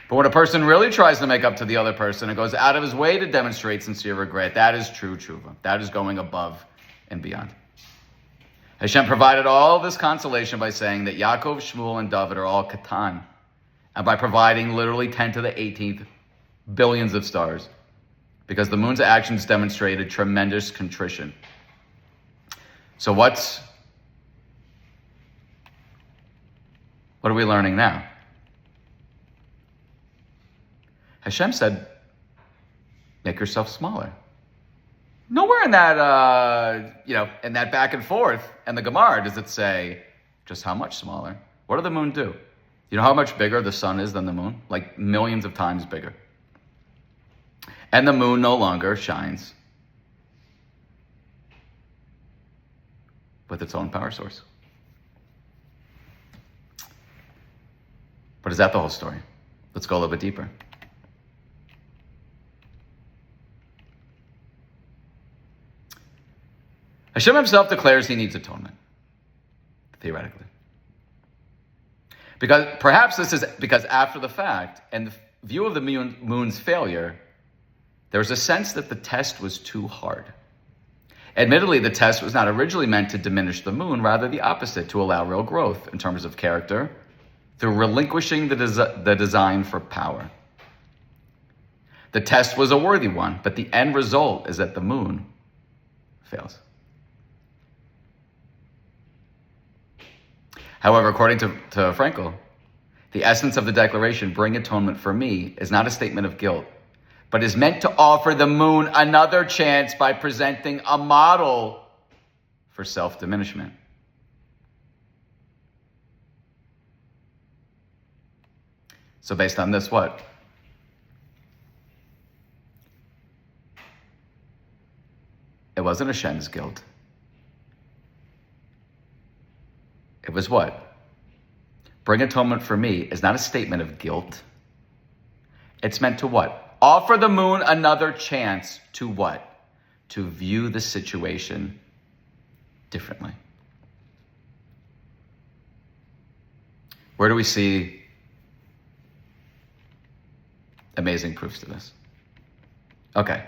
But when a person really tries to make up to the other person and goes out of his way to demonstrate sincere regret, that is true tshuva. That is going above and beyond. Hashem provided all this consolation by saying that Yaakov, Shmuel, and David are all Katan, and by providing literally 10 to the 18th billions of stars, because the moon's actions demonstrated tremendous contrition. So what are we learning now? Hashem said, make yourself smaller. Nowhere in that, in that back and forth and the Gemara does it say just how much smaller. What does the moon do? You know how much bigger the sun is than the moon? Like millions of times bigger. And the moon no longer shines with its own power source. But is that the whole story? Let's go a little bit deeper. Hashem himself declares he needs atonement, theoretically. Perhaps this is because after the fact, and the view of the moon's failure, there was a sense that the test was too hard. Admittedly, the test was not originally meant to diminish the moon, rather the opposite, to allow real growth in terms of character, through relinquishing the design for power. The test was a worthy one, but the end result is that the moon fails. However, according to Frankel, the essence of the declaration, bring atonement for me, is not a statement of guilt, but is meant to offer the moon another chance by presenting a model for self-diminishment. So based on this, what? It wasn't Hashem's guilt. It was what? Bring atonement for me is not a statement of guilt. It's meant to what? Offer the moon another chance to what? To view the situation differently. Where do we see amazing proofs to this? Okay.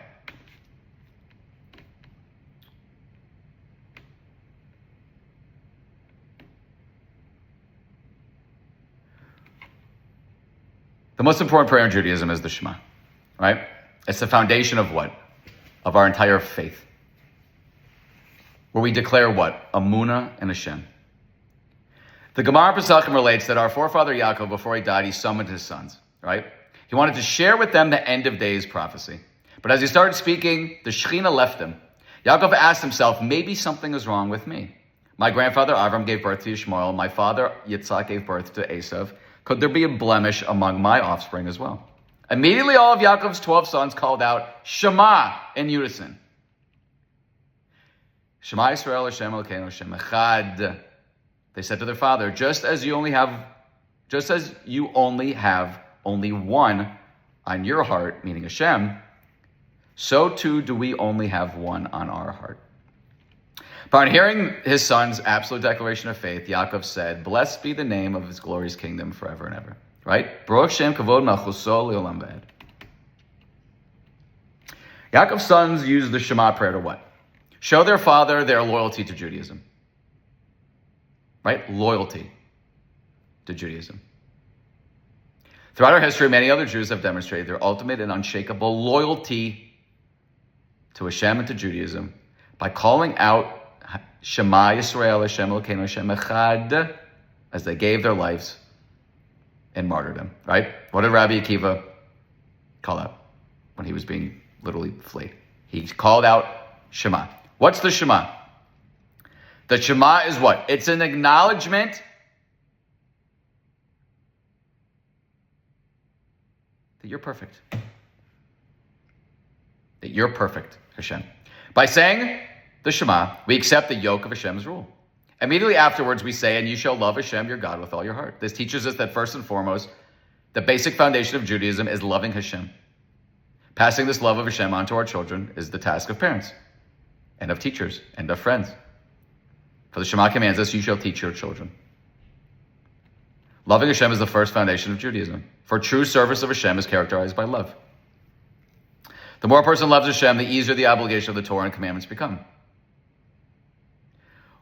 The most important prayer in Judaism is the Shema, right? It's the foundation of what? Of our entire faith. Where we declare what? Amunah and Hashem. The Gemara Pesachim relates that our forefather Yaakov, before he died, he summoned his sons, right? He wanted to share with them the end of days prophecy. But as he started speaking, the Shekhinah left him. Yaakov asked himself, maybe something is wrong with me. My grandfather Avram gave birth to Yishmael. My father Yitzhak gave birth to Esav. Could there be a blemish among my offspring as well? Immediately all of Yaakov's 12 sons called out, Shema, in unison. Shema Yisrael, Hashem Elokeinu, Hashem Echad. They said to their father, just as you only have only one on your heart, meaning Hashem, so too do we only have one on our heart. Upon hearing his son's absolute declaration of faith, Yaakov said, blessed be the name of his glorious kingdom forever and ever. Right? Baruch Shem Kavod Malchuso Leolam V'ed. Yaakov's sons used the Shema prayer to what? Show their father their loyalty to Judaism. Right? Loyalty to Judaism. Throughout our history, many other Jews have demonstrated their ultimate and unshakable loyalty to Hashem and to Judaism by calling out Shema Yisrael, Hashem Elokeinu, Hashem Echad, as they gave their lives in martyrdom, right? What did Rabbi Akiva call out when he was being literally flayed? He called out Shema. What's the Shema? The Shema is what? It's an acknowledgement that you're perfect. That you're perfect, Hashem. By saying the Shema, we accept the yoke of Hashem's rule. Immediately afterwards, we say, and you shall love Hashem, your God, with all your heart. This teaches us that first and foremost, the basic foundation of Judaism is loving Hashem. Passing this love of Hashem on to our children is the task of parents and of teachers and of friends. For the Shema commands us, you shall teach your children. Loving Hashem is the first foundation of Judaism. For true service of Hashem is characterized by love. The more a person loves Hashem, the easier the obligation of the Torah and commandments become.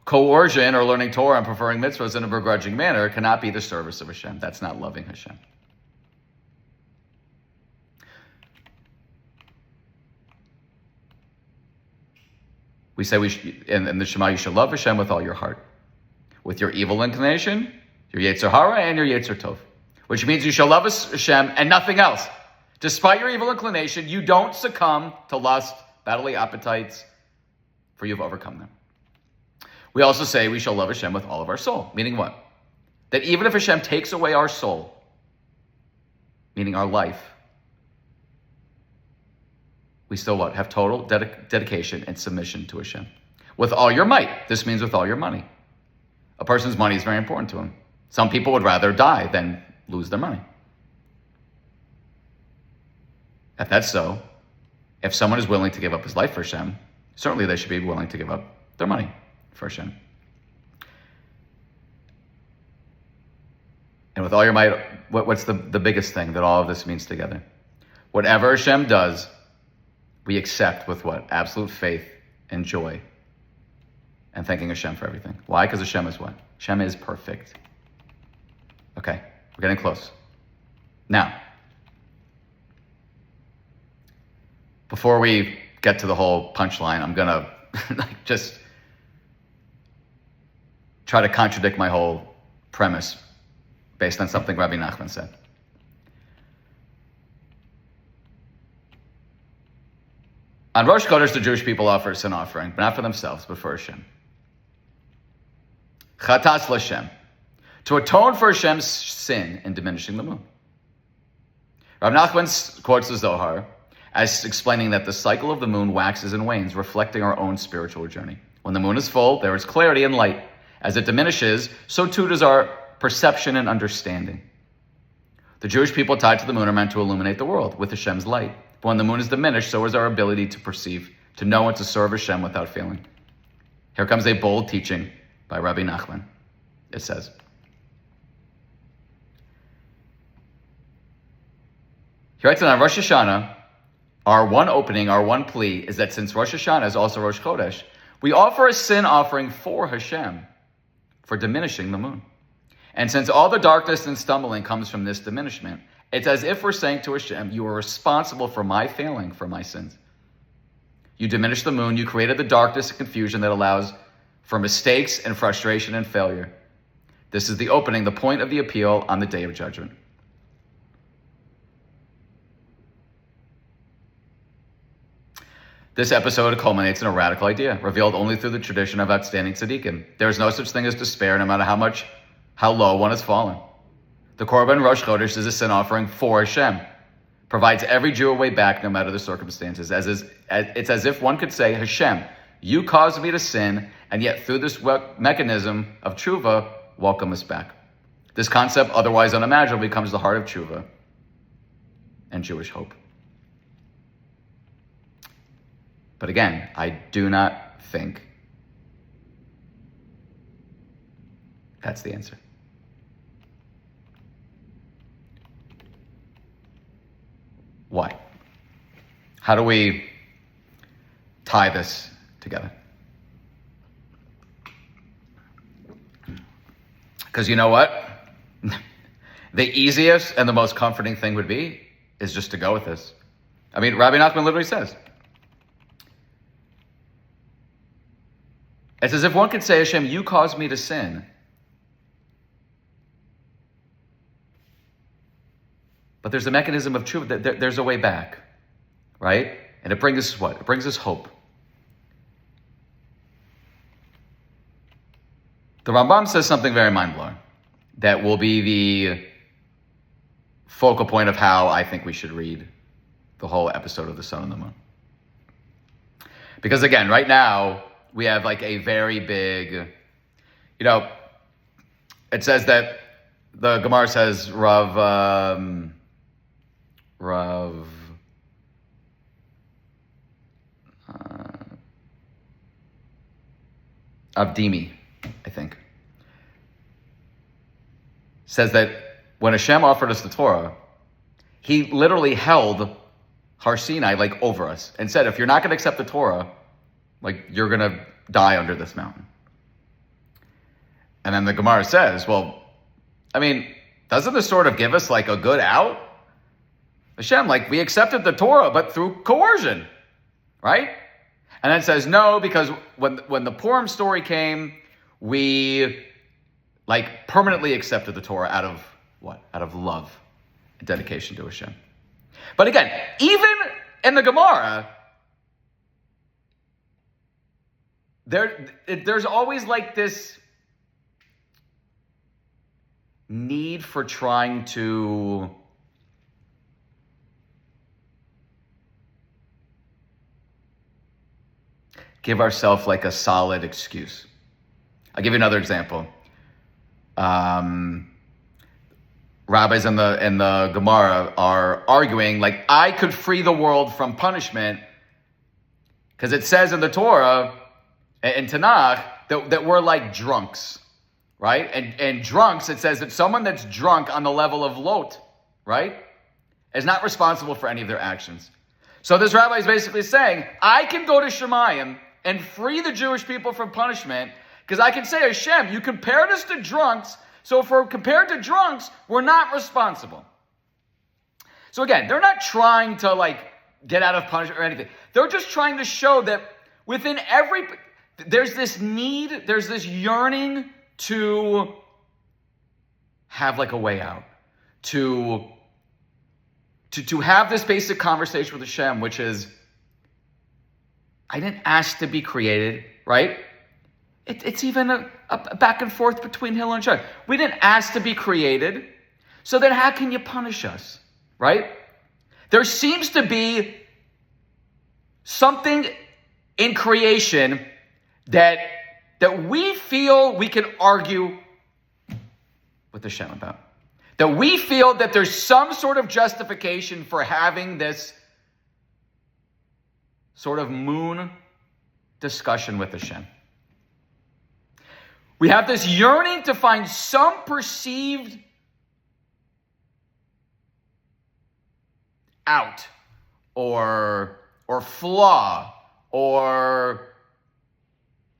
Coercion or learning Torah and preferring mitzvahs in a begrudging manner cannot be the service of Hashem. That's not loving Hashem. We say in the Shema, you should love Hashem with all your heart, with your evil inclination, your Yetzer Hara, and your Yetzer Tov, which means you shall love Hashem and nothing else. Despite your evil inclination, you don't succumb to lust, bodily appetites, for you've overcome them. We also say we shall love Hashem with all of our soul, meaning what? That even if Hashem takes away our soul, meaning our life, we still what? Have total dedication and submission to Hashem. With all your might. This means with all your money. A person's money is very important to him. Some people would rather die than lose their money. If that's so, if someone is willing to give up his life for Hashem, certainly they should be willing to give up their money for Hashem. And with all your might, what's the biggest thing that all of this means together? Whatever Hashem does, we accept with what? Absolute faith and joy. And thanking Hashem for everything. Why? Because Hashem is what? Hashem is perfect. Okay, we're getting close. Now, before we get to the whole punchline, I'm going to just try to contradict my whole premise based on something Rabbi Nachman said. On Rosh Chodesh, the Jewish people offer a sin offering, but not for themselves, but for Hashem. Chatas l'Hashem, to atone for Hashem's sin in diminishing the moon. Rabbi Nachman quotes the Zohar as explaining that the cycle of the moon waxes and wanes, reflecting our own spiritual journey. When the moon is full, there is clarity and light. As it diminishes, so too does our perception and understanding. The Jewish people tied to the moon are meant to illuminate the world with Hashem's light. But when the moon is diminished, so is our ability to perceive, to know, and to serve Hashem without failing. Here comes a bold teaching by Rabbi Nachman. It says, he writes that on Rosh Hashanah, our one opening, our one plea is that since Rosh Hashanah is also Rosh Chodesh, we offer a sin offering for Hashem, for diminishing the moon. And since all the darkness and stumbling comes from this diminishment, it's as if we're saying to Hashem, you are responsible for my failing, for my sins. You diminished the moon, you created the darkness and confusion that allows for mistakes and frustration and failure. This is the opening, the point of the appeal on the day of judgment. This episode culminates in a radical idea, revealed only through the tradition of outstanding tzaddikim. There is no such thing as despair, no matter how low one has fallen. The Korban Rosh Chodesh is a sin offering for Hashem. Provides every Jew a way back, no matter the circumstances. It's as if one could say, Hashem, you caused me to sin, and yet through this mechanism of tshuva, welcome us back. This concept, otherwise unimaginable, becomes the heart of tshuva and Jewish hope. But again, I do not think that's the answer. Why? How do we tie this together? Because you know what? The easiest and the most comforting thing would be is just to go with this. I mean, Rabbi Nachman literally says, it's as if one could say, Hashem, you caused me to sin. But there's a mechanism of truth. There's a way back, right? And it brings us what? It brings us hope. The Rambam says something very mind-blowing that will be the focal point of how I think we should read the whole episode of The Sun and the Moon. Because again, right now, we have like a very big, it says that the Gemara says Rav Avdimi, I think, says that when Hashem offered us the Torah, he literally held Har Sinai like over us and said, if you're not going to accept the Torah, like you're going to die under this mountain. And then the Gemara says, well, I mean, doesn't this sort of give us like a good out? Hashem, like we accepted the Torah, but through coercion, right? And then it says, no, because when the Purim story came, we like permanently accepted the Torah out of what? Out of love and dedication to Hashem. But again, even in the Gemara, there's always like this need for trying to give ourselves like a solid excuse. I'll give you another example. Rabbis in the Gemara are arguing like I could free the world from punishment because it says in the Torah, in Tanakh, that we're like drunks, right? And drunks, it says that someone that's drunk on the level of Lot, right, is not responsible for any of their actions. So this rabbi is basically saying, I can go to Shemayim and free the Jewish people from punishment because I can say, Hashem, you compared us to drunks, so if we're compared to drunks, we're not responsible. So again, they're not trying to like get out of punishment or anything. They're just trying to show that within there's this need, there's this yearning to have like a way out, to have this basic conversation with Hashem, which is, I didn't ask to be created, right? It's even a back and forth between Hillel and Shai. We didn't ask to be created, so then how can you punish us, right? There seems to be something in creation that we feel we can argue with Hashem about. That we feel that there's some sort of justification for having this sort of moon discussion with Hashem. We have this yearning to find some perceived out or flaw or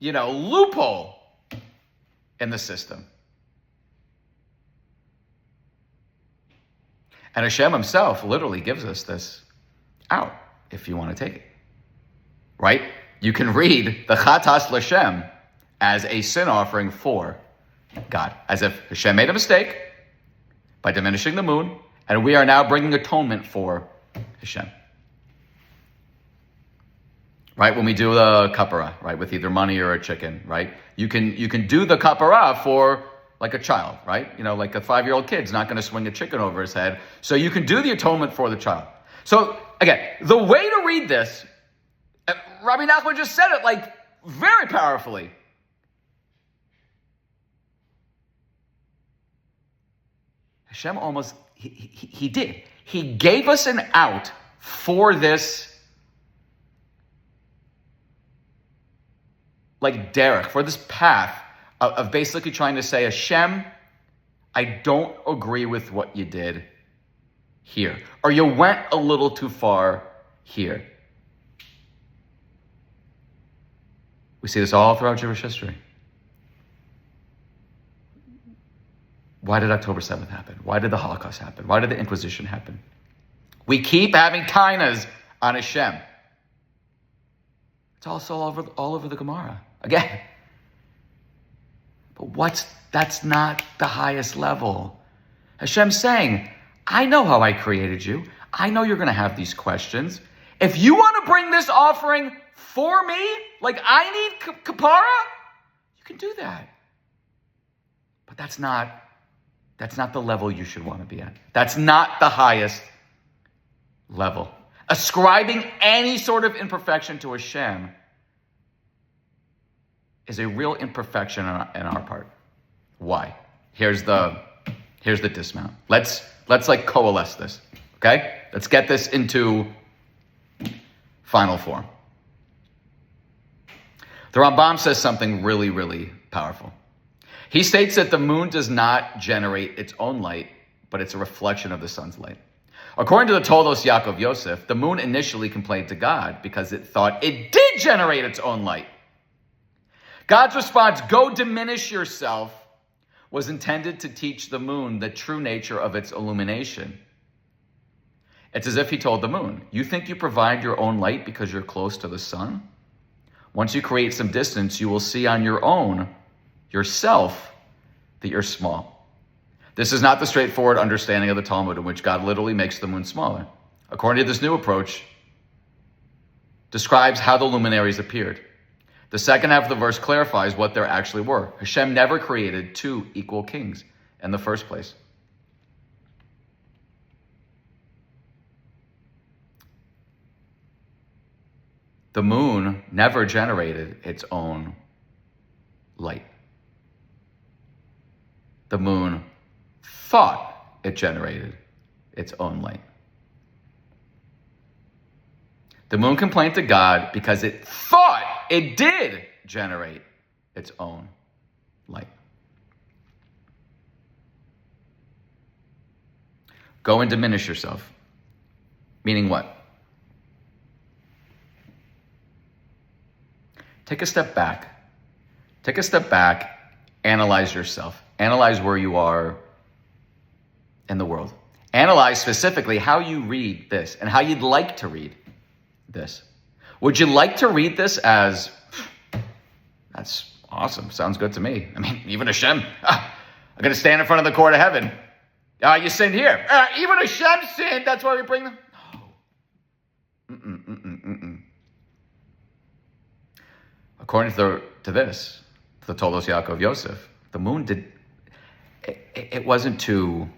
loophole in the system. And Hashem himself literally gives us this out if you want to take it. Right? You can read the Chatas L'Shem as a sin offering for God. As if Hashem made a mistake by diminishing the moon, and we are now bringing atonement for Hashem. Right? When we do the kapara, right, with either money or a chicken, right? You can do the kapara for like a child, right? Like a 5-year-old kid's not going to swing a chicken over his head. So you can do the atonement for the child. So again, the way to read this, Rabbi Nachman just said it like very powerfully. Hashem almost, he did. He gave us an out for this like derech, for this path of basically trying to say, Hashem, I don't agree with what you did here. Or you went a little too far here. We see this all throughout Jewish history. Why did October 7th happen? Why did the Holocaust happen? Why did the Inquisition happen? We keep having tainas on Hashem. It's also all over the Gemara. Again. But that's not the highest level. Hashem's saying, I know how I created you. I know you're going to have these questions. If you want to bring this offering for me, like I need kapara, you can do that. But that's not the level you should want to be at. That's not the highest level. Ascribing any sort of imperfection to Hashem is a real imperfection in our part. Why? Here's the dismount. Let's like coalesce this, okay? Let's get this into final form. The Rambam says something really, really powerful. He states that the moon does not generate its own light, but it's a reflection of the sun's light. According to the Toldos Yaakov Yosef, the moon initially complained to God because it thought it did generate its own light. God's response, go diminish yourself, was intended to teach the moon the true nature of its illumination. It's as if he told the moon, you think you provide your own light because you're close to the sun? Once you create some distance, you will see on your own, yourself, that you're small. This is not the straightforward understanding of the Talmud in which God literally makes the moon smaller. According to this new approach, describes how the luminaries appeared. The second half of the verse clarifies what there actually were. Hashem never created two equal kings in the first place. The moon never generated its own light. The moon thought it generated its own light. The moon complained to God because it thought it did generate its own light. Go and diminish yourself. Meaning what? Take a step back. Take a step back, analyze yourself. Analyze where you are in the world. Analyze specifically how you read this and how you'd like to read this. Would you like to read this as, that's awesome, sounds good to me. I mean, even Hashem, I'm going to stand in front of the court of heaven. You sinned here. Even Hashem sinned, that's why we bring them. No. According to this, to the Tolos Yaakov Yosef, the moon did, it wasn't two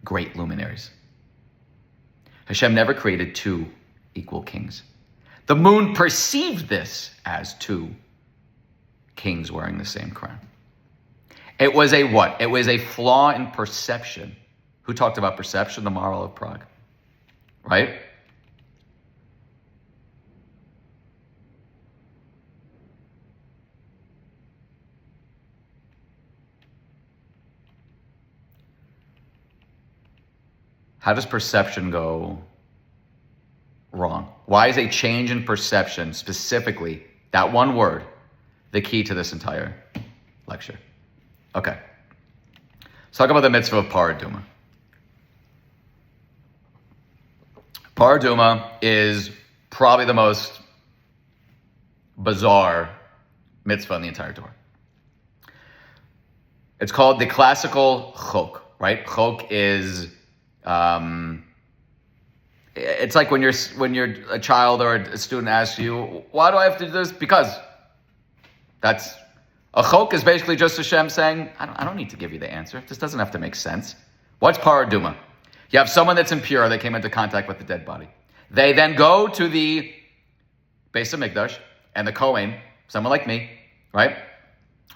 great luminaries. Hashem never created two equal kings. The moon perceived this as two kings wearing the same crown. It was a what? It was a flaw in perception. Who talked about perception? The Maharal of Prague. Right? How does perception go wrong? Why is a change in perception, specifically that one word, the key to this entire lecture? Okay. Let's talk about the mitzvah of paraduma. Paraduma is probably the most bizarre mitzvah in the entire Torah. It's called the classical chok, right? Chok is it's like when you're a child or a student asks you, why do I have to do this? Because that's a chok is basically just Hashem saying, I don't need to give you the answer. This doesn't have to make sense. What's paraduma? You have someone that's impure. They came into contact with the dead body. They then go to the Beis HaMikdash and the Kohen, someone like me, right?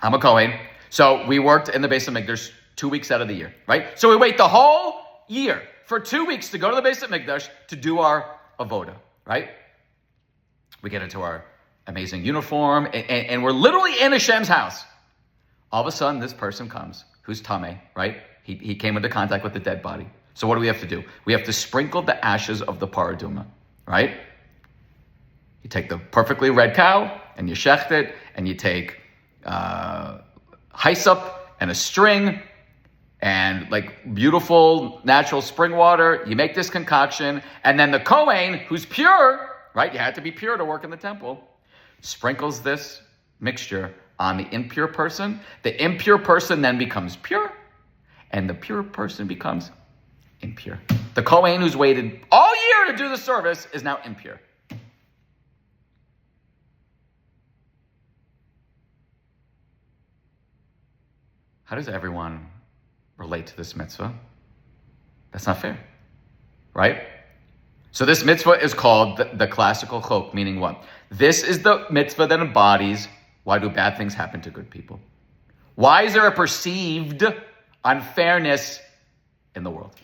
I'm a Kohen. So we worked in the Beis HaMikdash 2 weeks out of the year, right? So we wait the whole year for 2 weeks to go to the Beis HaMikdash to do our avoda, right? We get into our amazing uniform, and we're literally in Hashem's house. All of a sudden, this person comes, who's Tameh, right? He came into contact with the dead body. So what do we have to do? We have to sprinkle the ashes of the paraduma, right? You take the perfectly red cow, and you shecht it, and you take hyssop and a string, and like beautiful natural spring water. You make this concoction, and then the Kohen, who's pure, right? You had to be pure to work in the temple, sprinkles this mixture on the impure person. The impure person then becomes pure, and the pure person becomes impure. The Kohen who's waited all year to do the service is now impure. How does everyone relate to this mitzvah? That's not fair, right? So this mitzvah is called the classical chok, meaning what? This is the mitzvah that embodies why do bad things happen to good people? Why is there a perceived unfairness in the world?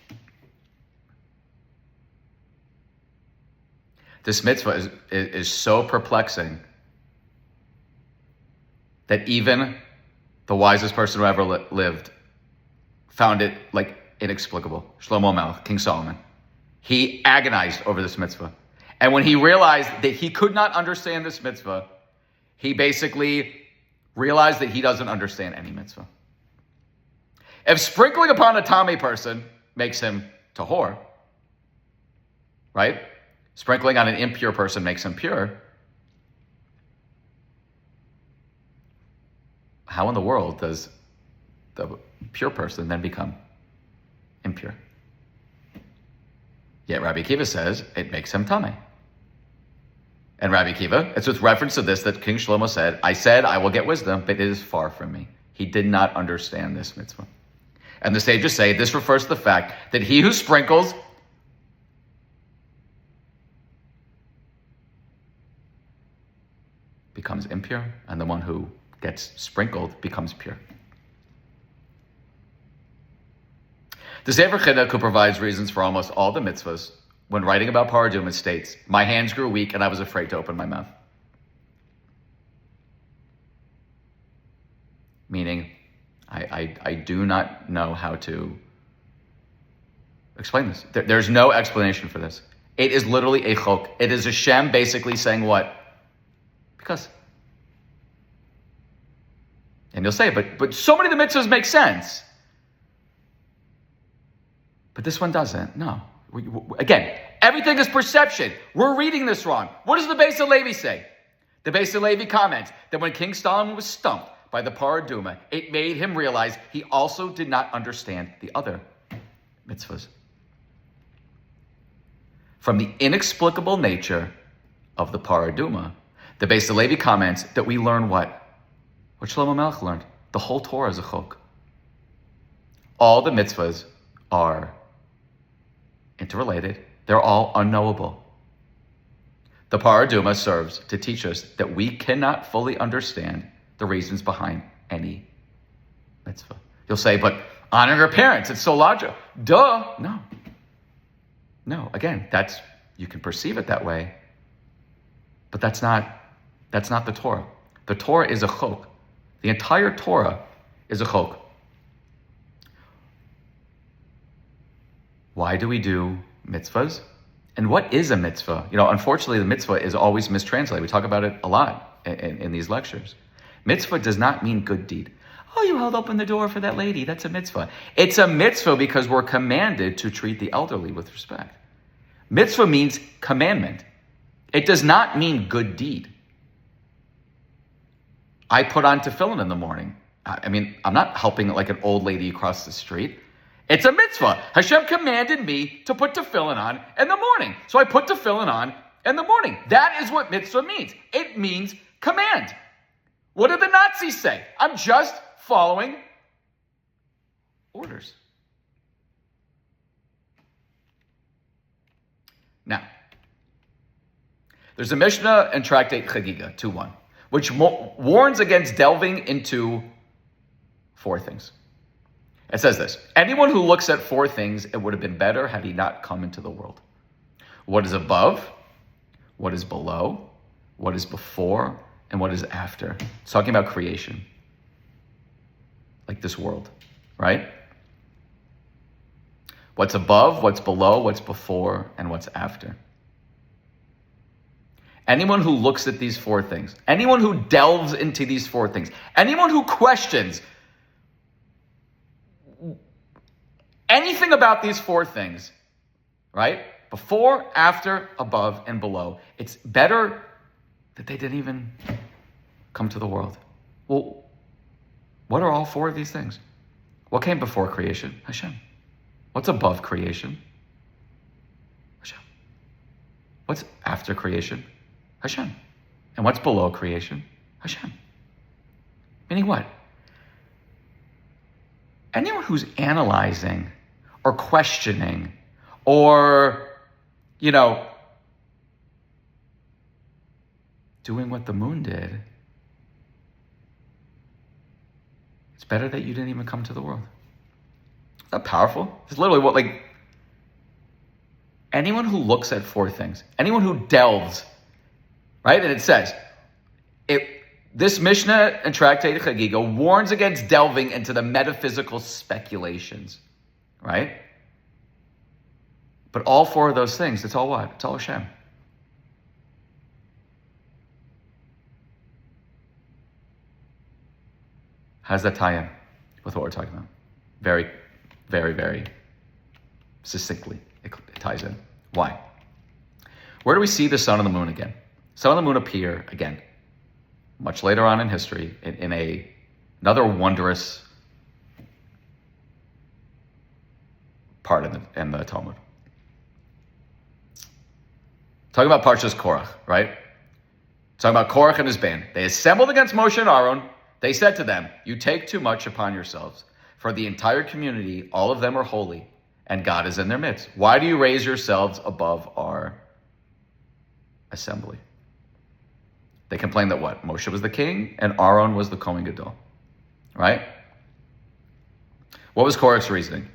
This mitzvah is so perplexing that even the wisest person who ever lived found it like inexplicable. Shlomo Melech, King Solomon. He agonized over this mitzvah. And when he realized that he could not understand this mitzvah, he basically realize that he doesn't understand any mitzvah. If sprinkling upon a Atone person makes him tahor, right? Sprinkling on an impure person makes him pure. How in the world does the pure person then become impure? Yet Rabbi Akiva says it makes him tameh. And Rabbi Akiva, it's with reference to this that King Shlomo said, I said I will get wisdom, but it is far from me. He did not understand this mitzvah. And the sages say this refers to the fact that he who sprinkles becomes impure, and the one who gets sprinkled becomes pure. The Sefer Chinuch, who provides reasons for almost all the mitzvahs, when writing about Paraduma, states, my hands grew weak and I was afraid to open my mouth. Meaning, I do not know how to explain this. There's no explanation for this. It is literally a chok. It is Hashem basically saying what? Because. And you'll say, but so many of the mitzvahs make sense. But this one doesn't. No. Again, everything is perception. We're reading this wrong. What does the Beis Halevi say? The Beis Halevi comments that when King Solomon was stumped by the Paraduma, it made him realize he also did not understand the other mitzvahs. From the inexplicable nature of the Paraduma, the Beis Halevi comments that we learn what? What Shlomo Melech learned. The whole Torah is a chok. All the mitzvahs are interrelated. They're all unknowable. The Paraduma serves to teach us that we cannot fully understand the reasons behind any mitzvah. You'll say, but honoring your parents, it's so logical. Duh. No. Again, you can perceive it that way, but that's not the Torah. The Torah is a chok. The entire Torah is a chok. Why do we do mitzvahs? And what is a mitzvah? Unfortunately, the mitzvah is always mistranslated. We talk about it a lot in these lectures. Mitzvah does not mean good deed. Oh, you held open the door for that lady. That's a mitzvah. It's a mitzvah because we're commanded to treat the elderly with respect. Mitzvah means commandment. It does not mean good deed. I put on tefillin in the morning. I'm not helping like an old lady across the street. It's a mitzvah. Hashem commanded me to put tefillin on in the morning. So I put tefillin on in the morning. That is what mitzvah means. It means command. What did the Nazis say? I'm just following orders. Now, there's a Mishnah in Tractate Chagiga 2:1, which warns against delving into four things. It says this: anyone who looks at four things, it would have been better had he not come into the world. What is above, what is below, what is before, and what is after. It's talking about creation. Like this world, right? What's above, what's below, what's before, and what's after. Anyone who looks at these four things, anyone who delves into these four things, anyone who questions anything about these four things, right? Before, after, above, and below. It's better that they didn't even come to the world. Well, what are all four of these things? What came before creation? Hashem. What's above creation? Hashem. What's after creation? Hashem. And what's below creation? Hashem. Meaning what? Anyone who's analyzing or questioning or, doing what the moon did, it's better that you didn't even come to the world. Is that powerful? It's literally anyone who looks at four things, anyone who delves, right? And it says, this Mishnah and Tractate Chagiga warns against delving into the metaphysical speculations, right? But all four of those things, it's all what? It's all Hashem. How does that tie in with what we're talking about? Very, very, very succinctly, it ties in. Why? Where do we see the sun and the moon again? Sun and the moon appear again, much later on in history, in another wondrous part in the Talmud. Talking about Parshas Korach, right? Talking about Korach and his band. They assembled against Moshe and Aaron. They said to them, "You take too much upon yourselves. For the entire community, all of them are holy, and God is in their midst. Why do you raise yourselves above our assembly?" They complained that what? Moshe was the king and Aaron was the Kohen Gadol, right? What was Korach's reasoning?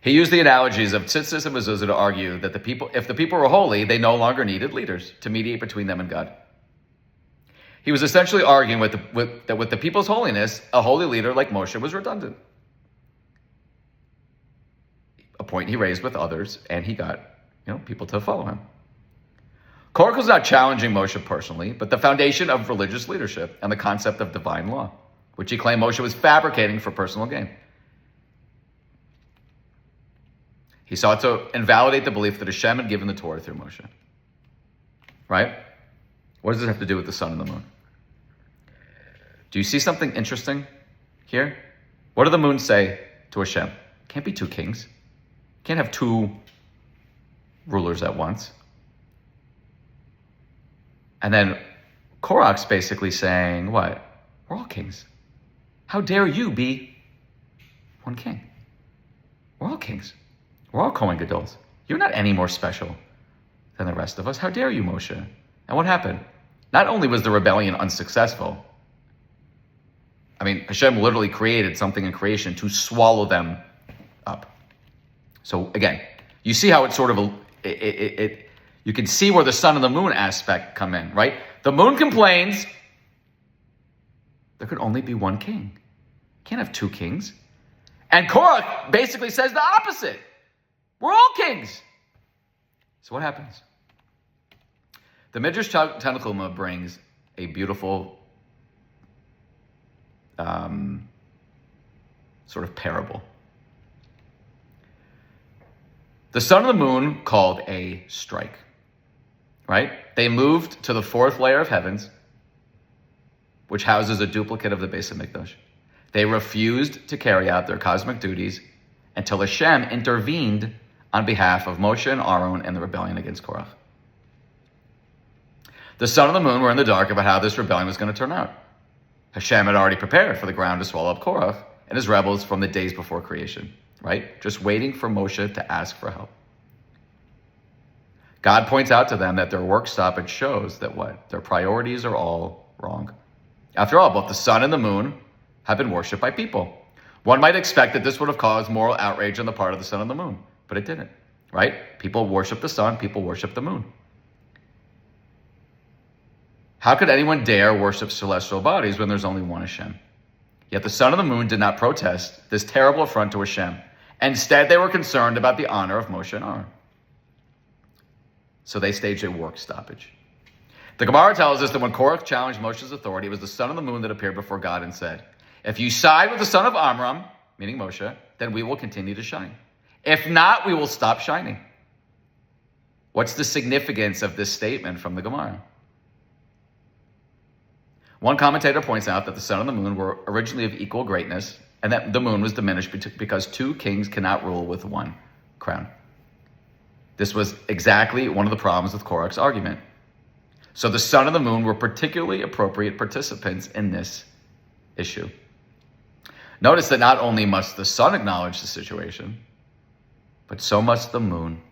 He used the analogies of tzitzis and mezuzah to argue that if the people were holy, they no longer needed leaders to mediate between them and God. He was essentially arguing that with the people's holiness, a holy leader like Moshe was redundant. A point he raised with others, and he got people to follow him. Korach was not challenging Moshe personally, but the foundation of religious leadership and the concept of divine law, which he claimed Moshe was fabricating for personal gain. He sought to invalidate the belief that Hashem had given the Torah through Moshe. Right? What does this have to do with the sun and the moon? Do you see something interesting here? What do the moon say to Hashem? Can't be two kings. Can't have two rulers at once. And then Korach's basically saying, what? We're all kings. How dare you be one king? We're all kings. We're all Kohen Gadols. You're not any more special than the rest of us. How dare you, Moshe? And what happened? Not only was the rebellion unsuccessful, Hashem literally created something in creation to swallow them up. So again, you see how it's sort of you can see where the sun and the moon aspect come in, right? The moon complains there could only be one king. Can't have two kings. And Korach basically says the opposite. We're all kings. So what happens? The Midrash Tanchuma brings a beautiful sort of parable. The sun and the moon called a strike, right? They moved to the fourth layer of heavens, which houses a duplicate of the Beis HaMikdash. They refused to carry out their cosmic duties until Hashem intervened on behalf of Moshe and Aaron in the rebellion against Korach. The sun and the moon were in the dark about how this rebellion was going to turn out. Hashem had already prepared for the ground to swallow up Korach and his rebels from the days before creation, right? Just waiting for Moshe to ask for help. God points out to them that their work stoppage shows that what? Their priorities are all wrong. After all, both the sun and the moon have been worshipped by people. One might expect that this would have caused moral outrage on the part of the sun and the moon, but it didn't, right? People worship the sun, people worship the moon. How could anyone dare worship celestial bodies when there's only one Hashem? Yet the sun and the moon did not protest this terrible affront to Hashem. Instead, they were concerned about the honor of Moshe and Aaron. So they staged a work stoppage. The Gemara tells us that when Korach challenged Moshe's authority, it was the sun and the moon that appeared before God and said, "If you side with the son of Amram," meaning Moshe, "then we will continue to shine. If not, we will stop shining." What's the significance of this statement from the Gemara? One commentator points out that the sun and the moon were originally of equal greatness, and that the moon was diminished because two kings cannot rule with one crown. This was exactly one of the problems with Korach's argument. So the sun and the moon were particularly appropriate participants in this issue. Notice that not only must the sun acknowledge the situation, but so must the moon,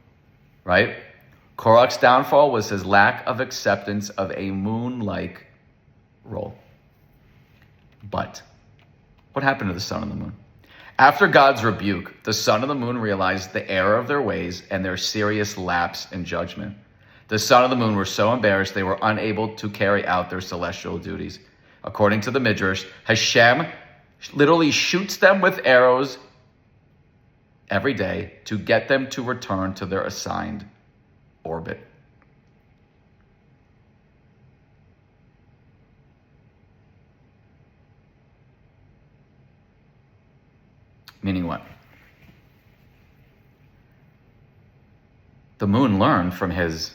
right? Korach's downfall was his lack of acceptance of a moon-like role. But what happened to the sun and the moon? After God's rebuke, the sun and the moon realized the error of their ways and their serious lapse in judgment. The sun and the moon were so embarrassed they were unable to carry out their celestial duties. According to the Midrash, Hashem literally shoots them with arrows every day to get them to return to their assigned orbit. Meaning what? The moon learned from his,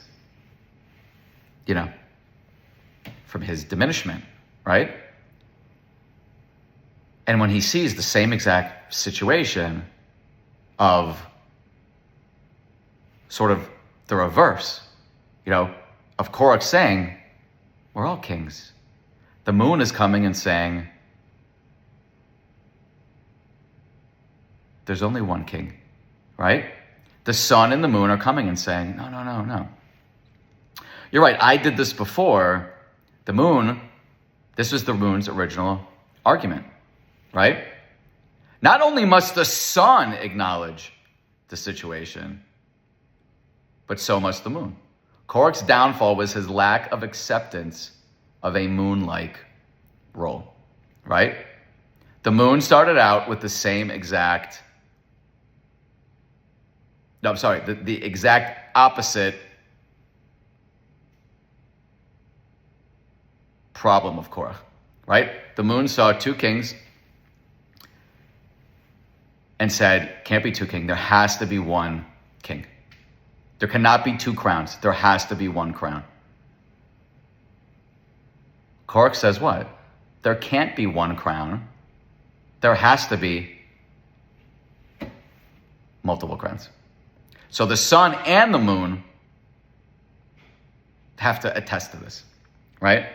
from his diminishment, right? And when he sees the same exact situation of sort of the reverse, of Korach saying, we're all kings. The moon is coming and saying, there's only one king, right? The sun and the moon are coming and saying, no. You're right, I did this before. The moon, this was the moon's original argument, right? Not only must the sun acknowledge the situation, but so must the moon. Korach's downfall was his lack of acceptance of a moon-like role, right? The moon started out with the same exact, the exact opposite problem of Korach, right? The moon saw two kings and said, can't be two kings, there has to be one king. There cannot be two crowns, there has to be one crown. Korach says what? There can't be one crown, there has to be multiple crowns. So the sun and the moon have to attest to this, right?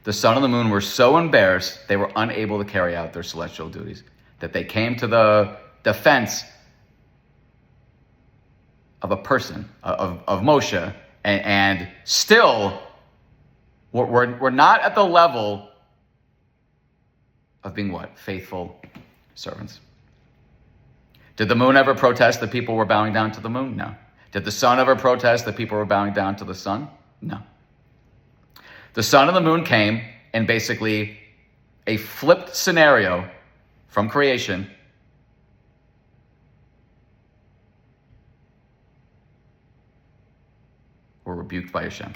The sun and the moon were so embarrassed they were unable to carry out their celestial duties, that they came to the defense of a person, of Moshe, and still we're not at the level of being what? Faithful servants. Did the moon ever protest that people were bowing down to the moon? No. Did the sun ever protest that people were bowing down to the sun? No. The sun and the moon came in basically a flipped scenario from creation were rebuked by Hashem.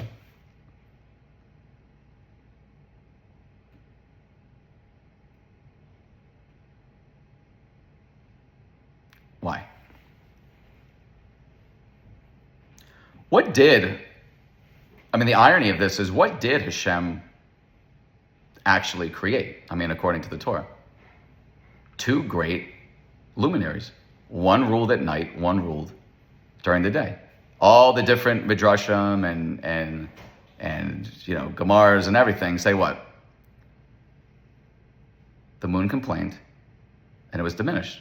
Why? The irony of this is, what did Hashem actually create? According to the Torah. Two great luminaries. One ruled at night, one ruled during the day. All the different midrashim and Gemars and everything say what? The moon complained and it was diminished.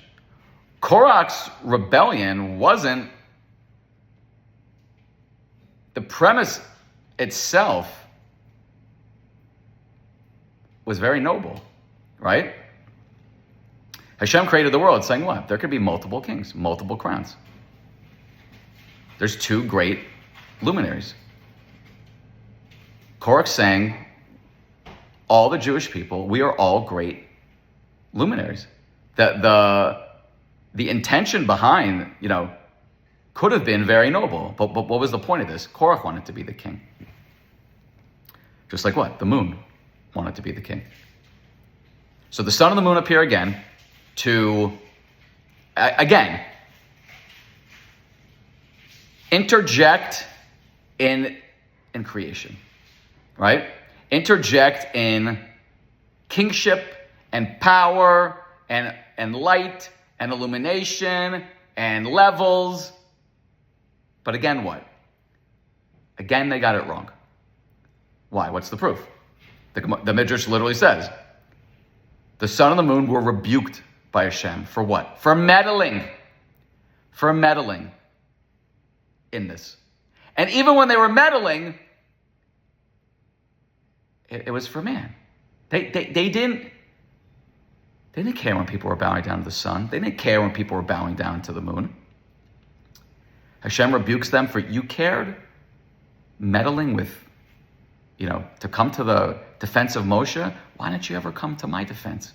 Korach's rebellion wasn't the premise itself was very noble, right? Hashem created the world saying what? There could be multiple kings, multiple crowns. There's two great luminaries. Korach saying, all the Jewish people, we are all great luminaries. The intention behind, could have been very noble. But what was the point of this? Korach wanted to be the king. Just like what? The moon wanted to be the king. So the sun and the moon appear again to, interject in creation, right? Interject in kingship and power and light and illumination and levels. But again, what? Again, they got it wrong. Why? What's the proof? The Midrash literally says, the sun and the moon were rebuked by Hashem. For what? For meddling. For meddling in this. And even when they were meddling, it was for man. They didn't care when people were bowing down to the sun. They didn't care when people were bowing down to the moon. Hashem rebukes them for, you cared meddling with, to come to the defense of Moshe. Why didn't you ever come to my defense?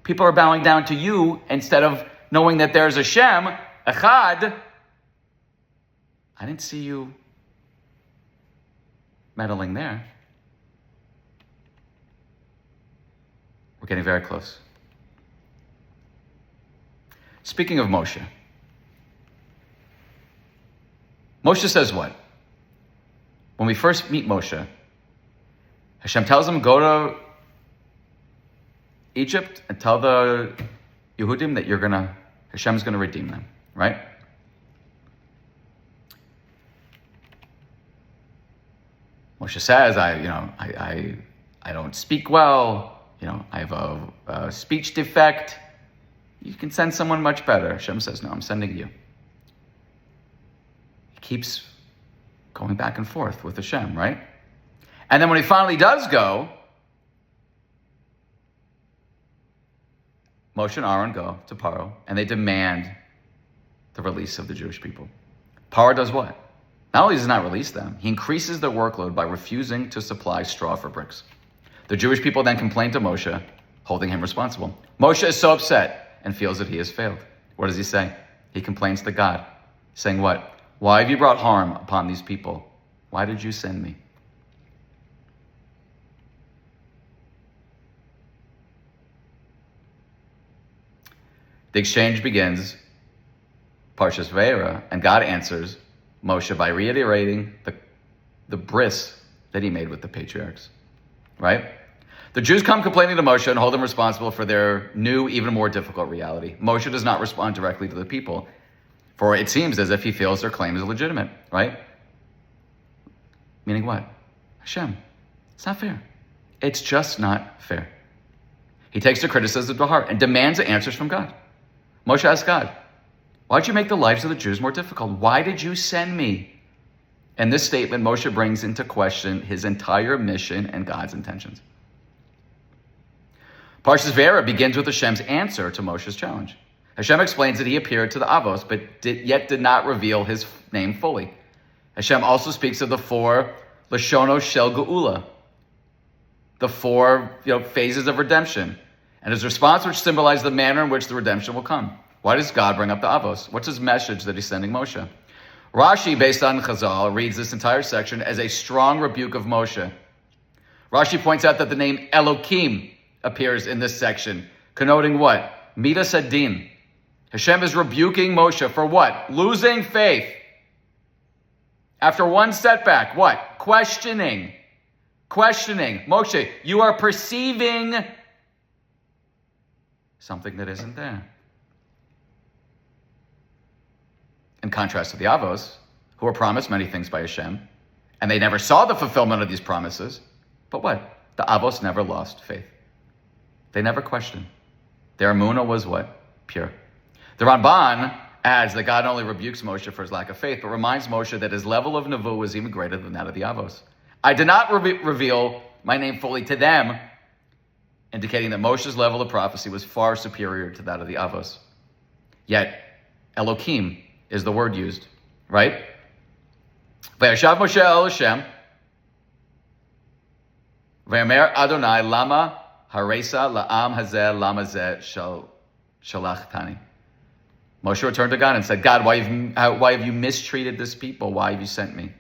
People are bowing down to you instead of knowing that there's Hashem, Echad. I didn't see you meddling there. We're getting very close. Speaking of Moshe, Moshe says what? When we first meet Moshe, Hashem tells him, go to Egypt and tell the Yehudim that Hashem's going to redeem them, right? Moshe says, I don't speak well, I have a speech defect. You can send someone much better. Hashem says, no, I'm sending you. He keeps going back and forth with Hashem, right? And then when he finally does go, Moshe and Aaron go to Paro, and they demand the release of the Jewish people. Paro does what? Not only does he not release them, he increases their workload by refusing to supply straw for bricks. The Jewish people then complain to Moshe, holding him responsible. Moshe is so upset and feels that he has failed. What does he say? He complains to God, saying what? Why have you brought harm upon these people? Why did you send me? The exchange begins, Parshas Vayera, and God answers Moshe by reiterating the bris that he made with the patriarchs, right? The Jews come complaining to Moshe and hold him responsible for their new, even more difficult reality. Moshe does not respond directly to the people, for it seems as if he feels their claim is legitimate, right? Meaning what? Hashem, it's not fair. It's just not fair. He takes the criticism to heart and demands answers from God. Moshe asks God, why did you make the lives of the Jews more difficult? Why did you send me? In this statement, Moshe brings into question his entire mission and God's intentions. Parshas Vayera begins with Hashem's answer to Moshe's challenge. Hashem explains that he appeared to the Avos, but yet did not reveal his name fully. Hashem also speaks of the four Lashonos Shel Geula, the four phases of redemption, and his response, which symbolizes the manner in which the redemption will come. Why does God bring up the Avos? What's his message that he's sending Moshe? Rashi, based on Chazal, reads this entire section as a strong rebuke of Moshe. Rashi points out that the name Elokim appears in this section, connoting what? Midas Hadin. Hashem is rebuking Moshe for what? Losing faith. After one setback, what? Questioning. Moshe, you are perceiving something that isn't there. In contrast to the Avos, who were promised many things by Hashem, and they never saw the fulfillment of these promises, but what? The Avos never lost faith. They never questioned. Their emunah was what? Pure. The Ramban adds that God not only rebukes Moshe for his lack of faith, but reminds Moshe that his level of nevuah was even greater than that of the Avos. I did not reveal my name fully to them, indicating that Moshe's level of prophecy was far superior to that of the Avos. Yet, Elokim is the word used, right? Vayashav Moshe el Hashem, Vayomer Adonai lama haresa la'am hazeh lama zeh shalachtani. Moshe returned to God and said, God, why have you mistreated this people? Why have you sent me?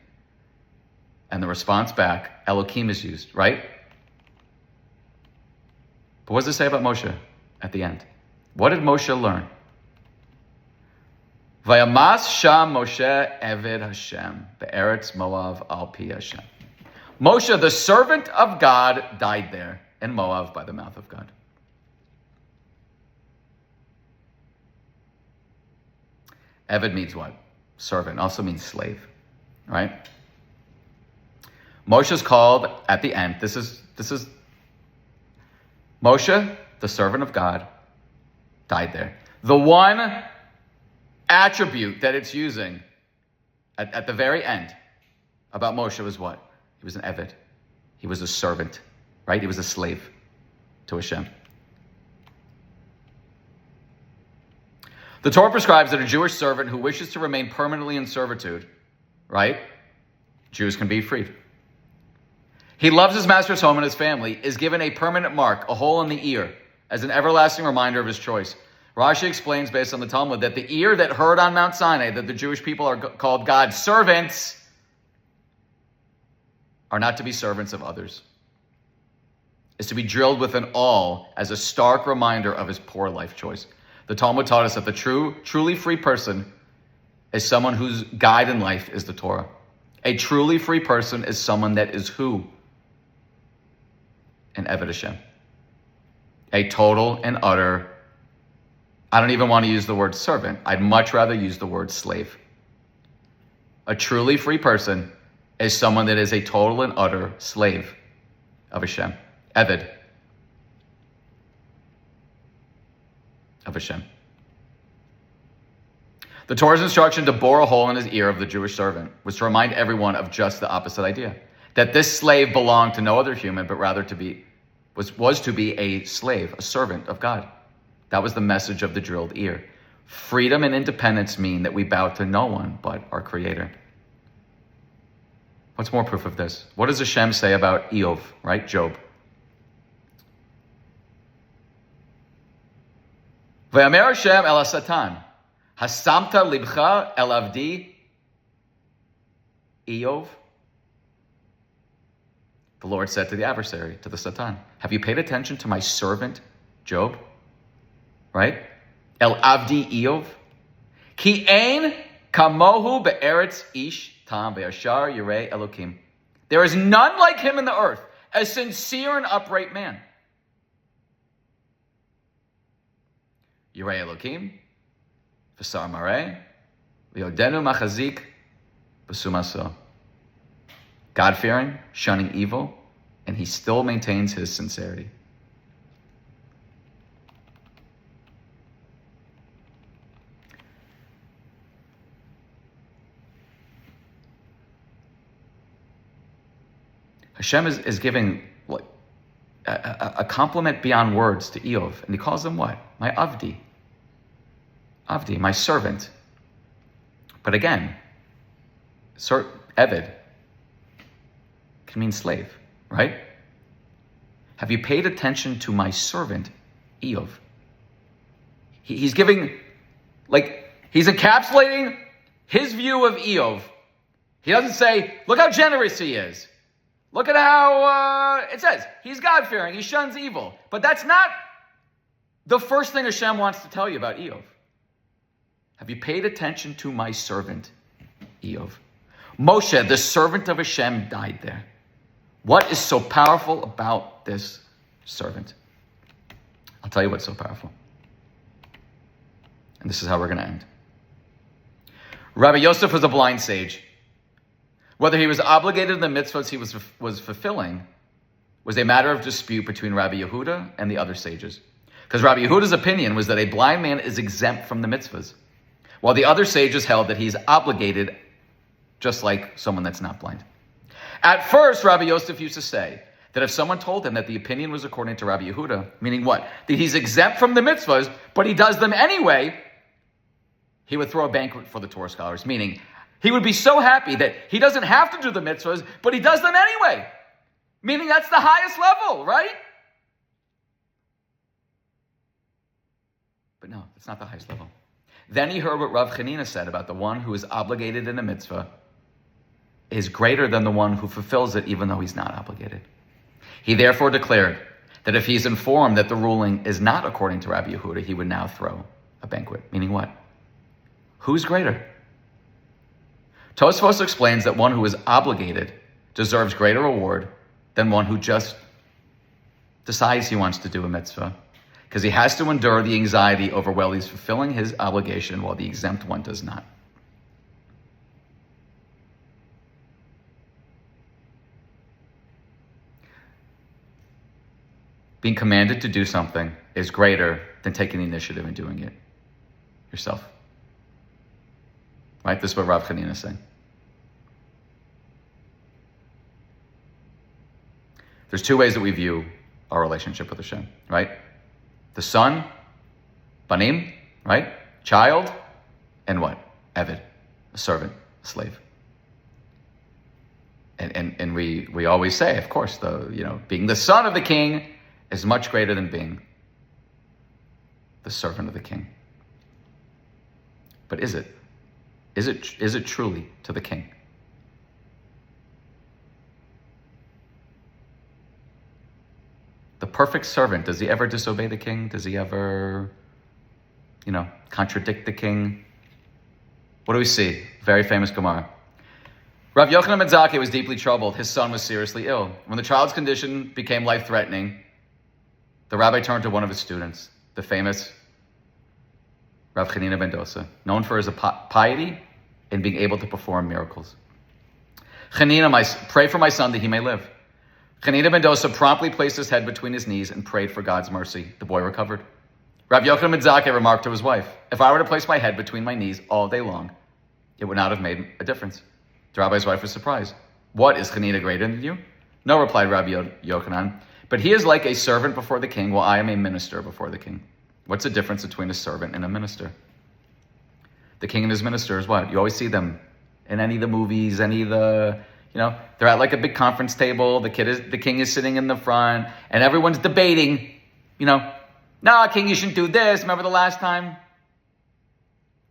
And the response back, Elokim is used, right? But what does it say about Moshe at the end? What did Moshe learn? Vayamas sham Moshe eved Hashem be'eretz Moav al pi Hashem. Moshe, the servant of God, died there in Moab by the mouth of God. Eved means what? Servant. Also means slave, right? Moshe is called at the end. This is Moshe, the servant of God, died there. The one attribute that it's using at the very end about Moshe was what? He was an Eved. He was a servant, right? He was a slave to Hashem. The Torah prescribes that a Jewish servant who wishes to remain permanently in servitude, right? Jews can be freed. He loves his master's home and his family, is given a permanent mark, a hole in the ear, as an everlasting reminder of his choice. Rashi explains, based on the Talmud, that the ear that heard on Mount Sinai that the Jewish people are called God's servants are not to be servants of others. is to be drilled with an awl as a stark reminder of his poor life choice. The Talmud taught us that the truly free person is someone whose guide in life is the Torah. A truly free person is someone that is who? An Eved Hashem. A total and utter, I don't even want to use the word servant. I'd much rather use the word slave. A truly free person is someone that is a total and utter slave of Hashem. Eved of Hashem. The Torah's instruction to bore a hole in his ear of the Jewish servant was to remind everyone of just the opposite idea. That this slave belonged to no other human, but rather was to be a slave, a servant of God. That was the message of the drilled ear. Freedom and independence mean that we bow to no one but our Creator. What's more proof of this? What does Hashem say about Eov, right? Job. V'yamer Hashem el Satan, hasamta libcha el avdi Eov. The Lord said to the adversary, to the Satan, have you paid attention to my servant Job? Right? El avdi Eov. Ki ein kamohu be'eretz ish tam ve'yashar yirei Elokim. There is none like him in the earth, a sincere and upright man. Yirei Elokim, v'sar mareh, v'yodenu machazik, v'sumaso. God-fearing, shunning evil, and he still maintains his sincerity. Hashem is giving a compliment beyond words to Eov, and he calls him what? My Avdi. Avdi, my servant. But again, Eved can mean slave, right? Have you paid attention to my servant, Eov? He's giving, he's encapsulating his view of Eov. He doesn't say, look how generous he is. Look at how, it says, he's God-fearing, he shuns evil. But that's not the first thing Hashem wants to tell you about Eov. Have you paid attention to my servant, Eov? Moshe, the servant of Hashem, died there. What is so powerful about this servant? I'll tell you what's so powerful. And this is how we're going to end. Rabbi Yosef was a blind sage. Whether he was obligated in the mitzvahs he was fulfilling was a matter of dispute between Rabbi Yehuda and the other sages. Because Rabbi Yehuda's opinion was that a blind man is exempt from the mitzvahs, while the other sages held that he's obligated just like someone that's not blind. At first, Rabbi Yosef used to say that if someone told him that the opinion was according to Rabbi Yehuda, meaning what? That he's exempt from the mitzvahs, but he does them anyway, he would throw a banquet for the Torah scholars, meaning he would be so happy that he doesn't have to do the mitzvahs, but he does them anyway. Meaning that's the highest level, right? But no, it's not the highest level. Then he heard what Rav Chanina said about the one who is obligated in a mitzvah is greater than the one who fulfills it even though he's not obligated. He therefore declared that if he's informed that the ruling is not according to Rabbi Yehuda, he would now throw a banquet. Meaning what? Who's greater? Tosfos explains that one who is obligated deserves greater reward than one who just decides he wants to do a mitzvah, because he has to endure the anxiety over whether he's fulfilling his obligation while the exempt one does not. Being commanded to do something is greater than taking the initiative and doing it yourself. Right? This is what Rav Chanina is saying. There's two ways that we view our relationship with Hashem, right? The son, banim, right? Child, and what? Eved, a servant, a slave. And we always say, of course, being the son of the king is much greater than being the servant of the king. But is it? Is it truly to the king? perfect servant. Does he ever disobey the king? Does he ever, contradict the king? What do we see? Very famous Gemara. Rav Yochanan ben Zakkai was deeply troubled. His son was seriously ill. When the child's condition became life-threatening, the rabbi turned to one of his students, the famous Rav Chanina ben Dosa, known for his piety and being able to perform miracles. Chanina, pray for my son that he may live. Chanina ben Dosa promptly placed his head between his knees and prayed for God's mercy. The boy recovered. Rav Yochanan ben Zakkai remarked to his wife, if I were to place my head between my knees all day long, it would not have made a difference. The rabbi's wife was surprised. What, is Chanina greater than you? No, replied Rabbi Yochanan, but he is like a servant before the king, while I am a minister before the king. What's the difference between a servant and a minister? The king and his minister is what? You always see them in any of the movies, they're at like a big conference table. The king is sitting in the front, and everyone's debating, no, king, you shouldn't do this. Remember the last time?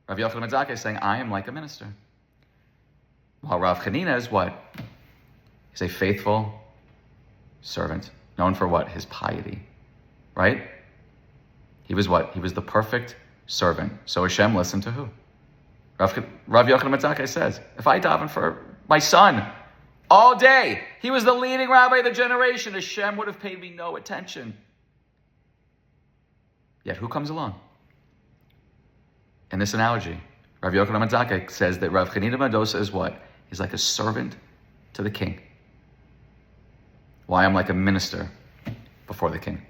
Rav Yochanan ben Zakkai is saying, I am like a minister. While Rav Chanina is what? He's a faithful servant, known for what? His piety, right? He was what? He was the perfect servant. So Hashem listened to who? Rav Yochanan ben Zakkai says, if I daven for my son all day, he was the leading rabbi of the generation, Hashem would have paid me no attention. Yet who comes along? In this analogy, Rav Yochanan ben Zakkai says that Rav Chanina ben Dosa is what? He's like a servant to the king. Why I'm like a minister before the king,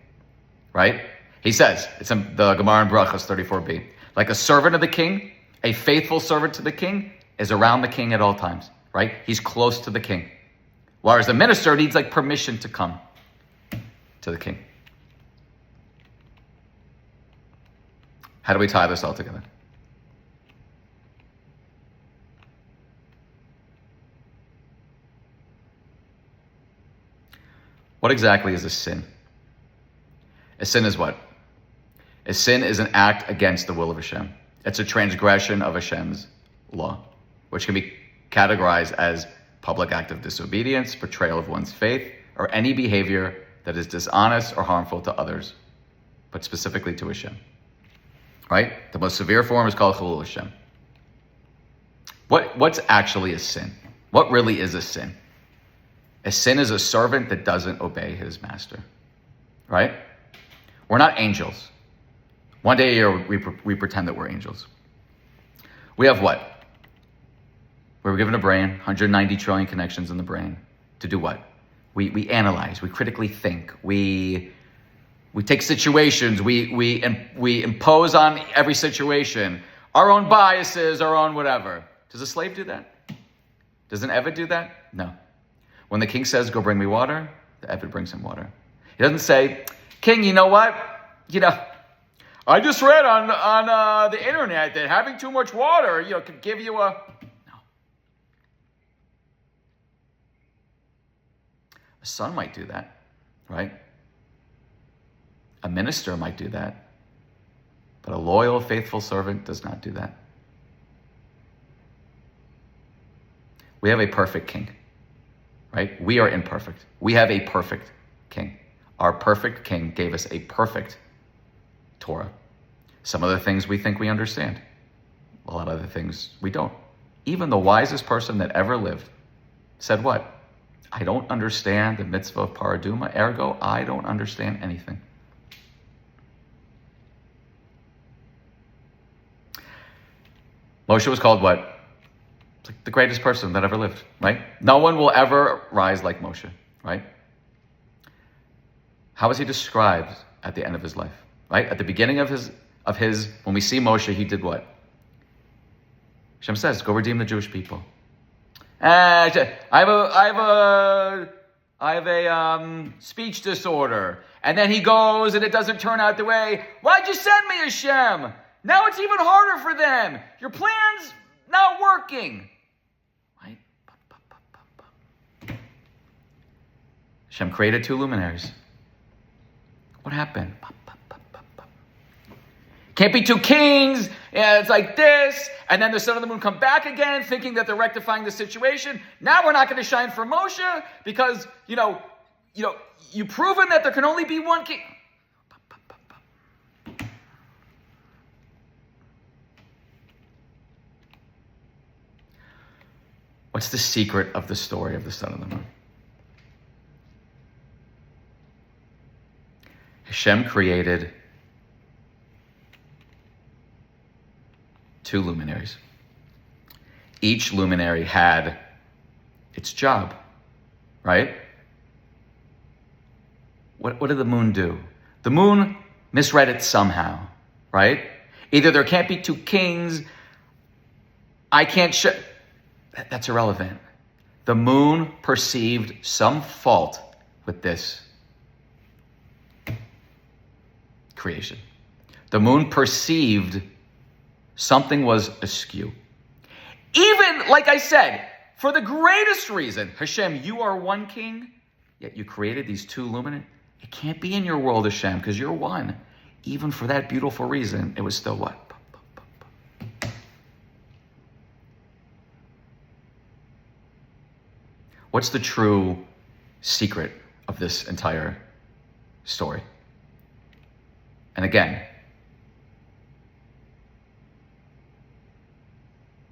right? He says, it's in the Gemara in Brachos 34b, like a servant of the king, a faithful servant to the king is around the king at all times, right? He's close to the king. Whereas the minister needs like permission to come to the king. How do we tie this all together? What exactly is a sin? A sin is what? A sin is an act against the will of Hashem. It's a transgression of Hashem's law, which can be categorized as public act of disobedience, betrayal of one's faith, or any behavior that is dishonest or harmful to others, but specifically to Hashem. Right? The most severe form is called Chilul Hashem. What's actually a sin? What really is a sin? A sin is a servant that doesn't obey his master. Right? We're not angels. One day a year, we pretend that we're angels. We have what? We were given a brain, 190 trillion connections in the brain. To do what? We analyze, we critically think, we take situations, we impose on every situation our own biases, our own whatever. Does a slave do that? Does an Eved do that? No. When the king says, go bring me water, the Eved brings him water. He doesn't say, king, you know what? I just read on the internet that having too much water, could give you a... No. A son might do that, right? A minister might do that. But a loyal, faithful servant does not do that. We have a perfect king, right? We are imperfect. We have a perfect king. Our perfect king gave us a perfect Torah. Some of the things we think we understand. A lot of the things we don't. Even the wisest person that ever lived said what? I don't understand the mitzvah of paraduma, ergo, I don't understand anything. Moshe was called what? It's like the greatest person that ever lived, right? No one will ever rise like Moshe, right? How is he described at the end of his life, right? At the beginning of his, when we see Moshe, he did what? Hashem says, go redeem the Jewish people. I have a speech disorder. And then he goes and it doesn't turn out the way. Why'd you send me, Hashem? Now it's even harder for them. Your plan's not working. Right? Hashem created two luminaries. What happened? Can't be two kings. Yeah, it's like this. And then the sun and the moon come back again, thinking that they're rectifying the situation. Now we're not going to shine for Moshe because, you've proven that there can only be one king. What's the secret of the story of the sun and the moon? Hashem created two luminaries. Each luminary had its job, right? What did the moon do? The moon misread it somehow, right? Either there can't be two kings, I can't show. That's irrelevant. The moon perceived some fault with this creation. The moon perceived something was askew. Even, like I said, for the greatest reason, Hashem, you are one king, yet you created these two luminaries. It can't be in your world, Hashem, because you're one. Even for that beautiful reason, it was still what? What's the true secret of this entire story? And again,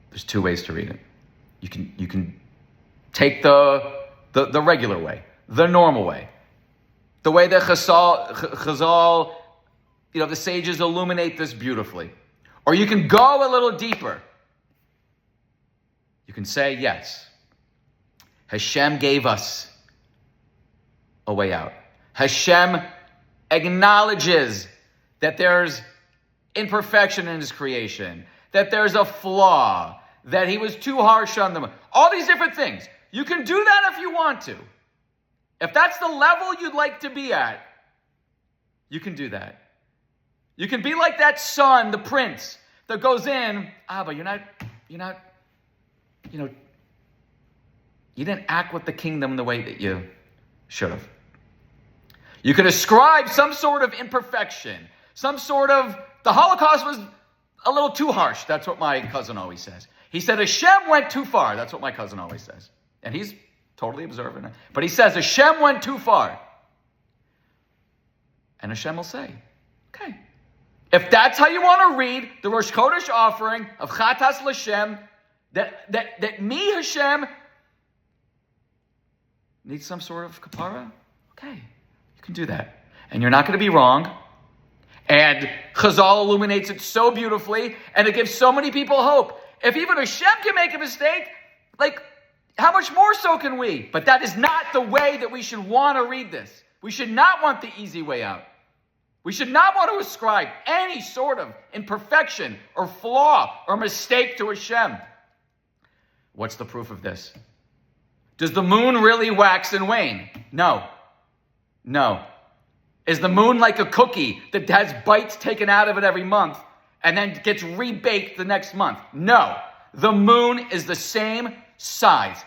there's two ways to read it. You can take the regular way, the normal way, the way that Chazal, the sages illuminate this beautifully. Or you can go a little deeper. You can say, yes, Hashem gave us a way out. Hashem acknowledges that there's imperfection in his creation, that there's a flaw, that he was too harsh on them. All these different things. You can do that if you want to. If that's the level you'd like to be at, you can do that. You can be like that son, the prince, that goes in, but you didn't act with the kingdom the way that you should have. You can ascribe some sort of imperfection, the Holocaust was a little too harsh. That's what my cousin always says. He said Hashem went too far. That's what my cousin always says. And he's totally observant. But he says Hashem went too far. And Hashem will say, okay, if that's how you want to read the Rosh Chodesh offering of Chatas L'Shem, that me, Hashem, need some sort of kapara? Okay, you can do that. And you're not going to be wrong. And Chazal illuminates it so beautifully, and it gives so many people hope. If even Hashem can make a mistake, how much more so can we? But that is not the way that we should want to read this. We should not want the easy way out. We should not want to ascribe any sort of imperfection or flaw or mistake to Hashem. What's the proof of this? Does the moon really wax and wane? No. Is the moon like a cookie that has bites taken out of it every month and then gets rebaked the next month? No. The moon is the same size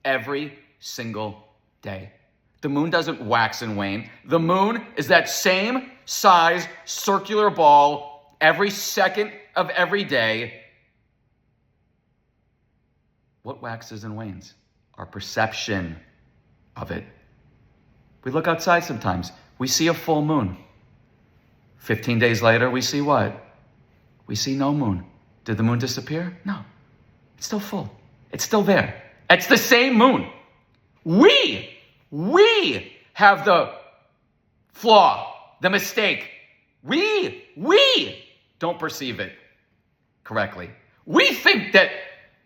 every single day. The moon doesn't wax and wane. The moon is that same size circular ball every second of every day. What waxes and wanes? Our perception of it. We look outside sometimes. We see a full moon. 15 days later, we see what? We see no moon. Did the moon disappear? No. It's still full. It's still there. It's the same moon. We have the flaw, the mistake. We don't perceive it correctly. We think that,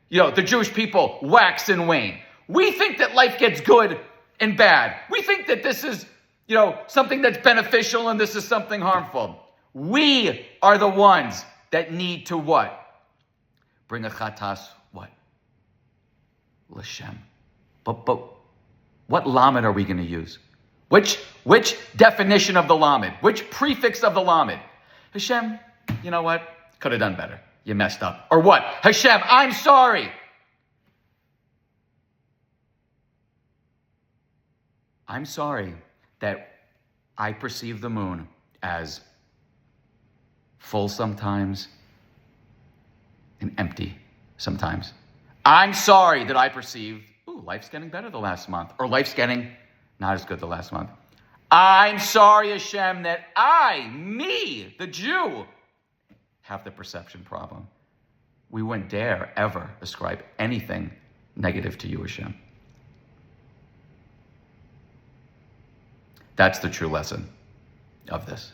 the Jewish people wax and wane. We think that life gets good and bad. We think that this is something that's beneficial and this is something harmful. We are the ones that need to what? Bring a chatas, what? L'Shem. But what lamed are we going to use? Which definition of the lamed? Which prefix of the lamed? Hashem, you know what? Could have done better. You messed up. Or what? Hashem, I'm sorry. I'm sorry that I perceive the moon as full sometimes and empty sometimes. I'm sorry that I perceived, life's getting better the last month, or life's getting Not as good the last month. I'm sorry, Hashem, that me, the Jew, have the perception problem. We wouldn't dare ever ascribe anything negative to you, Hashem. That's the true lesson of this.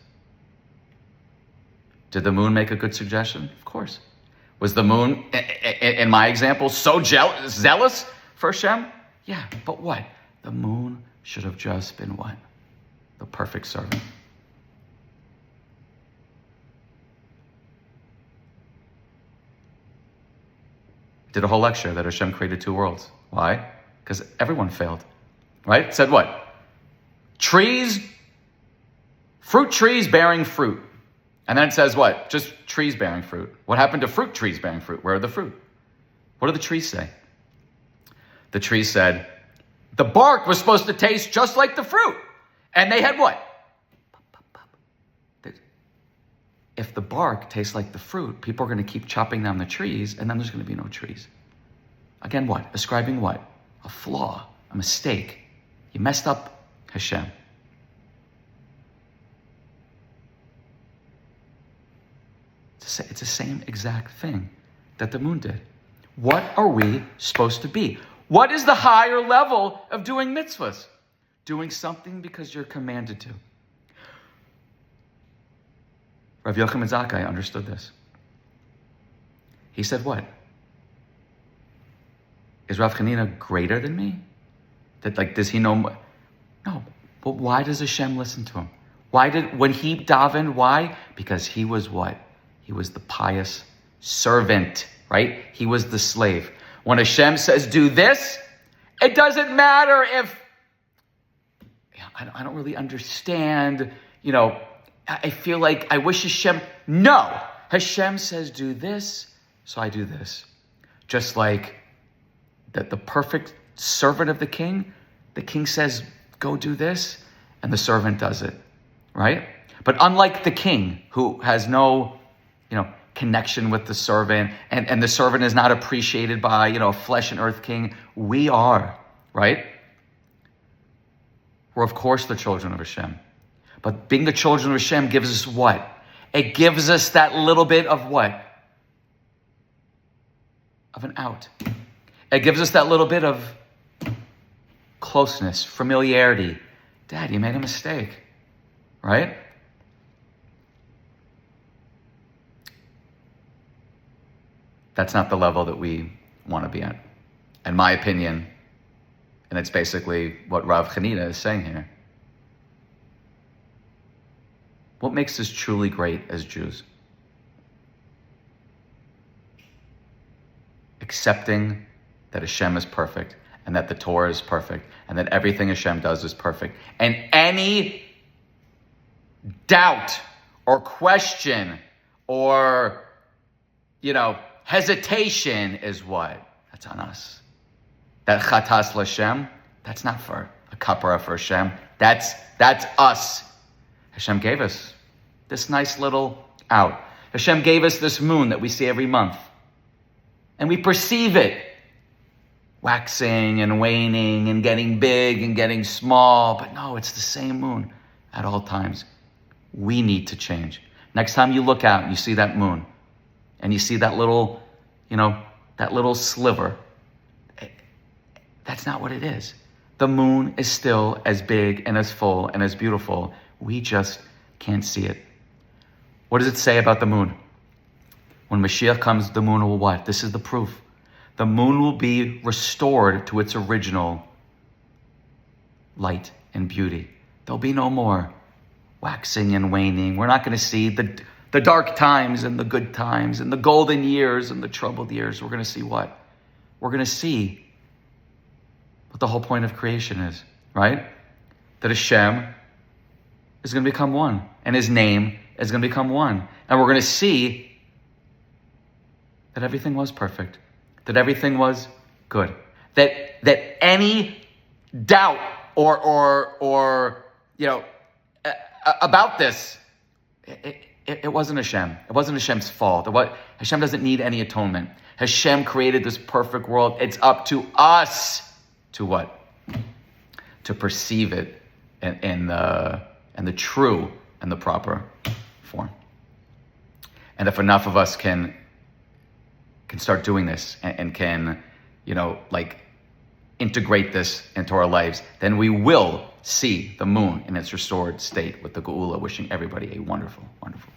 Did the moon make a good suggestion? Of course. Was the moon, in my example, so zealous for Hashem? Yeah, but what? The moon should have just been what? The perfect servant. Did a whole lecture that Hashem created two worlds. Why? Because everyone failed. Right? It said what? Fruit trees bearing fruit. And then it says what? Just trees bearing fruit. What happened to fruit trees bearing fruit? Where are the fruit? What do the trees say? The trees said, the bark was supposed to taste just like the fruit. And they had what? If the bark tastes like the fruit, people are going to keep chopping down the trees, and then there's going to be no trees. Again, what? Ascribing what? A flaw, a mistake. You messed up, Hashem. It's the same exact thing that the moon did. What are we supposed to be? What is the higher level of doing mitzvahs? Doing something because you're commanded to. Rav Yochanan Zakkai understood this. He said what? Is Rav Chanina greater than me? Does he know? No, but why does Hashem listen to him? When he davened, why? Because he was what? He was the pious servant, right? He was the slave. When Hashem says, do this, it doesn't matter if, I don't really understand, I feel like I wish Hashem, no. Hashem says, do this, so I do this. Just like that the perfect servant of the king says, go do this, and the servant does it, right? But unlike the king, who has no, connection with the servant, and the servant is not appreciated by, a flesh and earth king, we are, right? We're, of course, the children of Hashem. But being the children of Hashem gives us what? It gives us that little bit of what? Of an out. It gives us that little bit of closeness, familiarity. Dad, you made a mistake, right? That's not the level that we want to be at. In my opinion, and it's basically what Rav Chanina is saying here. What makes us truly great as Jews? Accepting that Hashem is perfect, and that the Torah is perfect, and that everything Hashem does is perfect. And any doubt or question or, hesitation is what? That's on us. That chatas l'Hashem, that's not for a kapara for Hashem. That's us. Hashem gave us this nice little out. Hashem gave us this moon that we see every month. And we perceive it waxing and waning and getting big and getting small. But no, it's the same moon at all times. We need to change. Next time you look out and you see that moon and you see that little, that little sliver, that's not what it is. The moon is still as big and as full and as beautiful. We just can't see it. What does it say about the moon? When Mashiach comes, the moon will what? This is the proof. The moon will be restored to its original light and beauty. There'll be no more waxing and waning. We're not going to see the dark times and the good times and the golden years and the troubled years. We're going to see what? We're going to see what the whole point of creation is, right? That Hashem is going to become one, and his name is going to become one. And we're going to see that everything was perfect, that everything was good, that any doubt or about this, it wasn't Hashem. It wasn't Hashem's fault. Hashem doesn't need any atonement. Hashem created this perfect world. It's up to us to what? to perceive it in the true and the proper form. And if enough of us can start doing this and can, integrate this into our lives, then we will see the moon in its restored state with the Geula. Wishing everybody a wonderful, wonderful